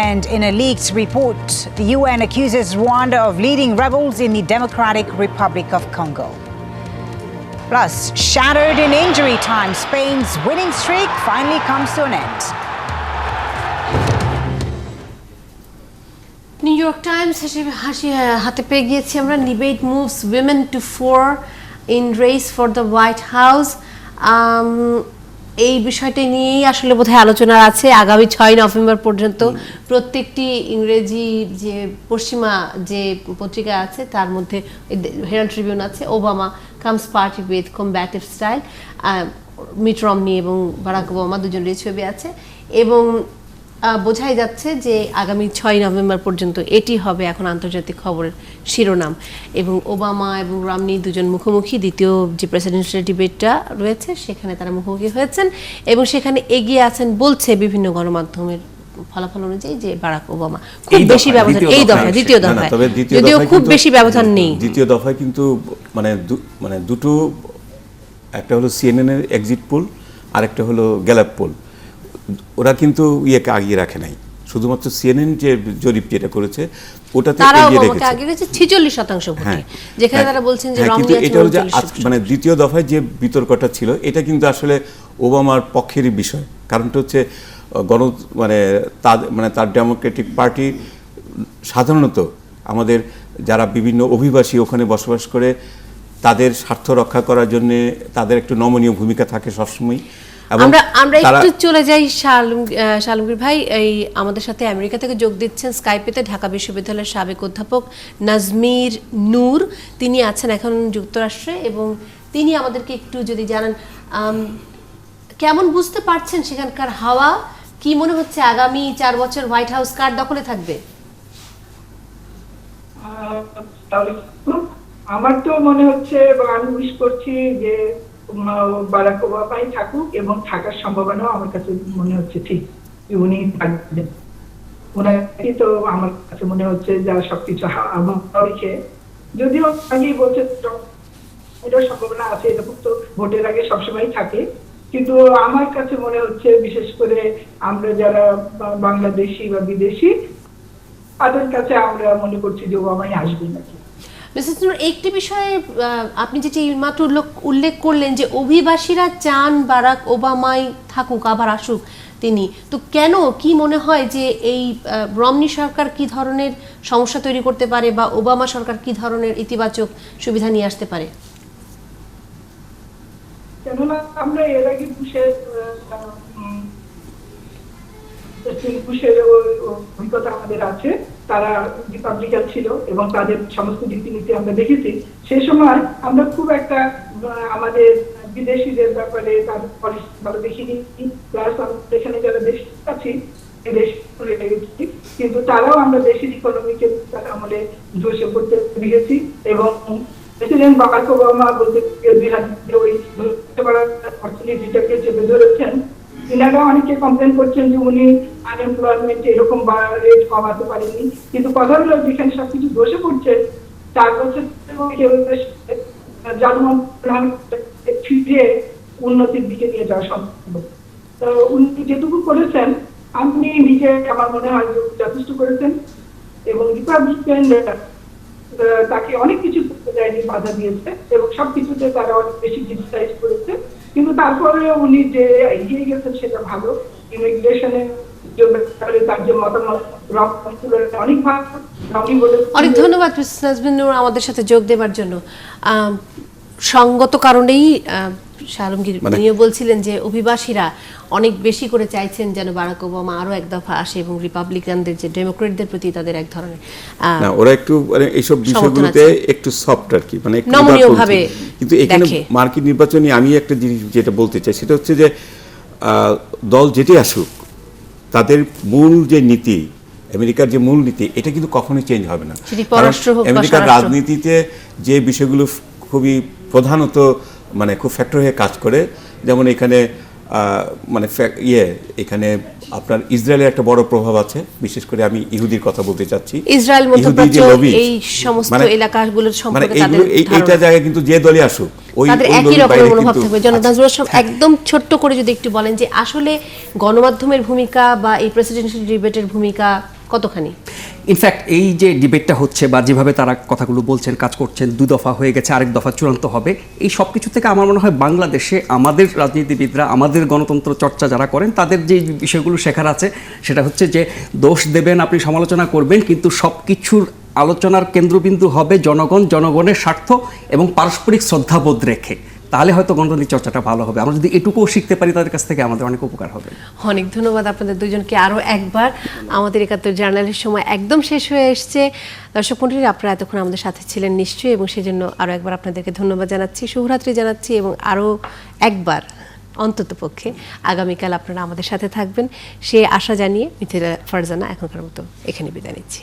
And in a leaked report, the UN accuses Rwanda of leading rebels in the Democratic Republic of Congo. Plus, shattered in injury time, Spain's winning streak finally comes to an end. New York Times হাসি হাতে পেয়ে গিয়েছি আমরা। Debate moves women two 4 in race for the white house. এই বিষয়টা নিয়েই আসলে বোধহয় আলোচনা আছে। আগামী 6 নভেম্বর পর্যন্ত প্রত্যেকটি ইংরেজি যে পশ্চিমা যে পত্রিকা আছে তার মধ্যে হেরাল্ড ট্রিবিউন আছে, Obama comes party with combative style, Mitt Romney এবং বারাক ওবামা দুজনেরই ছবি আছে এবং বোঝাই যাচ্ছে যে আগামী 6 নভেম্বর পর্যন্ত এটি হবে এখন আন্তর্জাতিক খবরের শিরোনাম। এবং ওবামা এবং রমনি দুজন মুখোমুখি, দ্বিতীয় যে প্রেসিডেন্সিয়াল ডিবেটটা রয়েছে সেখানে তারা মুখোমুখি হয়েছেন এবং সেখানে এগিয়ে আছেন বলছে বিভিন্ন গণমাধ্যমের ফলাফল অনুযায়ী যে বারাক ওবামা। খুব বেশি ব্যবধান এই দফায়, দ্বিতীয় দফায় যদিও খুব বেশি ব্যবধান নেই। দ্বিতীয় দফায় কিন্তু মানে দুটো, একটা হলো সিএনএন এর এক্সিট পোল আর একটা হলো গ্যালাপ পোল, ওরা কিন্তু ইয়েকে আগিয়ে রাখে নাই, শুধুমাত্র সিএনএন যে জরিপ যেটা করেছে ওটাতে এগিয়ে রেখেছে, আগিয়ে রেখেছে 46% ভোটে, যেখানে তারা বলছেন যে রমনি আছে। এটা হলো যে মানে দ্বিতীয় দফায় যে বিতর্কটা ছিল এটা কিন্তু আসলে ওবামার পক্ষেরই বিষয়। কারণটা হচ্ছে তার ডেমোক্রেটিক পার্টি সাধারণত আমাদের যারা বিভিন্ন অভিবাসী ওখানে বসবাস করে তাদের স্বার্থ রক্ষা করার জন্য তাদের একটু নমনীয় ভূমিকা থাকে সবসময়। আমরা একটু চলে যাই শালমগীর ভাই, এই আমাদের সাথে আমেরিকা থেকে যোগ দিচ্ছেন স্কাইপেতে ঢাকা বিশ্ববিদ্যালয়ের সাবেক অধ্যাপক নাজমির নূর, তিনি আছেন এখন যুক্তরাষ্ট্রে এবং তিনি আমাদেরকে একটু যদি জানান কেমন বুঝতে পারছেন সেখানকার হাওয়া, কি মনে হচ্ছে আগামী 4 বছর হোয়াইট হাউস কার দখলে থাকবে? আমার তো মনে হচ্ছে বা আমি উইশ করছি যে বারাক ওবামাই থাকুক এবং থাকার সম্ভাবনাও আমার কাছে মনে হচ্ছে ঠিক উনি থাকবেন। ওনাকে তো আমার কাছে মনে হচ্ছে যা সবকিছু রেখে, যদিও আগেই বলছে এটার সম্ভাবনা আছে, এরকম তো ভোটের আগে সবসময় থাকে, কিন্তু আমার কাছে মনে হচ্ছে বিশেষ করে আমরা যারা বাংলাদেশি বা বিদেশি তাদের কাছে আমরা মনে করছি যে ওবামাই আসবেন নাকি। মিসেস নূর, একটি বিষয়ে আপনি যেটি মাত্র উল্লেখ করলেন যে অভিবাসীরা চান বারাক ওবামাই থাকুক, আবার আসুক তিনি, তো কেন, কি মনে হয় যে এই রমনি সরকার কি ধরনের সমস্যা তৈরি করতে পারে বা ওবামা সরকার কি ধরনের ইতিবাচক সুবিধা নিয়ে আসতে পারে? কেননা আমরা এর আগে বুশের অভিজ্ঞতা আমাদের আছে, তারা রিপাবলিকান ছিল এবং তাদের সমস্ত রীতিনীতি আমরা দেখেছি। সেই সময় আমরা খুব একটা আমাদের বিদেশিদের ব্যাপারে তাদের পলিসি ভালো দেখিনি, প্লাস এখানে যারা দেশ আছি কিন্তু তারাও আমরা দেশের ইকোনমিকে আমলে ধসে পড়তে দেখেছি এবং প্রেসিডেন্ট বারাক ওবামা বলতে অর্থনীতিটাকে চেপে ধরেছেন। এনারা অনেকে কমপ্লেন করছেন যে উনি আনএমপ্লয়মেন্ট এরকম রেট কমাতে পারেননি, কিন্তু কথা হলো যেখানে সবকিছু বসে পড়ছে 4 বছর ফিরে উন্নতির দিকে নিয়ে যাওয়া সম্ভব। তো উনি যেটুকু করেছেন আপনি নিজে আমার মনে হয় যথেষ্ট করেছেন এবং রিপাবলিকান তাকে অনেক কিছু করতে দেয়নি, বাধা দিয়েছে এবং সবকিছুতে তারা অনেক বেশি ক্রিটিসাইজ করেছে, কিন্তু তারপরে উনি যে এগিয়ে গেছেন সেটা ভালো। ইমিগ্রেশনের তার যে মতামত অনেক ভালো। অনেক ধন্যবাদ মিসেস নাজমিন নূর আমাদের সাথে যোগ দেওয়ার জন্য। সঙ্গত কারণেই শাহরুমগীর উনিও বলছিলেন যে অভিবাসীরা অনেক বেশি করে চাইছেন যেন বারাক ওবামা আরো এক দফা আসে এবং রিপাবলিকানদের যে ডেমোক্রেটদের প্রতি তাদের এক ধরনের না, ওরা একটু মানে এইসব বিষয়গুলোতে একটু সফট আর কি, মানে একটু নমনীয়ভাবে। কিন্তু এখানে মার্কিন নির্বাচনে আমি একটা জিনিস যেটা বলতে চাই সেটা হচ্ছে যে দল যেটি আসুক তাদের মূল যে নীতি, আমেরিকার যে মূল নীতি, এটা কিন্তু কখনোই চেঞ্জ হবে না। আমেরিকার রাজনীতিতে যে বিষয়গুলো খুবই প্রধানত মানে খুব ফ্যাক্টর হয়ে কাজ করে, যেমন এখানে মানে এখানে আপনার ইসরায়েলের একটা বড় প্রভাব আছে, বিশেষ করে আমি ইহুদির কথা বলতে চাচ্ছি। ইসরায়েল মধ্যপ্রাচ্য এই সমস্ত এলাকাগুলোর সম্পর্কে তাদের এইটা জায়গায় কিন্তু যে দলই আসুক তাদের একই রকমের মনোভাব থাকবে। জনাব নাজমুল হাসান, একদম ছোট্ট করে যদি একটু বলেন যে আসলে গণমাধ্যমের ভূমিকা বা এই প্রেসিডেন্সিয়াল ডিবেটের ভূমিকা কতখানি? ইনফ্যাক্ট এই যে ডিবেটটা হচ্ছে বা যেভাবে তারা কথাগুলো বলছেন, কাজ করছেন, 2 দফা হয়ে গেছে, আরেক দফা চূড়ান্ত হবে, এই সব কিছু থেকে আমার মনে হয় বাংলাদেশে আমাদের রাজনীতিবিদরা, আমাদের গণতন্ত্র চর্চা যারা করেন, তাদের যে বিষয়গুলো শেখার আছে সেটা হচ্ছে যে দোষ দেবেন, আপনি সমালোচনা করবেন, কিন্তু সব কিছুর আলোচনার কেন্দ্রবিন্দু হবে জনগণ, জনগণের স্বার্থ এবং পারস্পরিক শ্রদ্ধাবোধ রেখে। তাহলে হয়তো গণতান্ত্রিক চর্চাটা ভালো হবে। আমরা যদি এটুকুও শিখতে পারি তাদের কাছ থেকে, আমাদের অনেক উপকার হবে। অনেক ধন্যবাদ আপনাদের দুজনকে আরও একবার। আমাদের ৭১ জার্নালের সময় একদম শেষ হয়ে এসছে। দর্শক মণ্ডলী, আপনারা এতক্ষণ আমাদের সাথে ছিলেন নিশ্চয়ই, এবং সেজন্য আরও একবার আপনাদেরকে ধন্যবাদ জানাচ্ছি, শুভরাত্রি জানাচ্ছি, এবং আরও একবার অন্ততপক্ষে আগামীকাল আপনারা আমাদের সাথে থাকবেন সে আশা জানিয়ে মিথিলা ফারজানা এখনকার মতো এখানে বিদায় নিচ্ছি।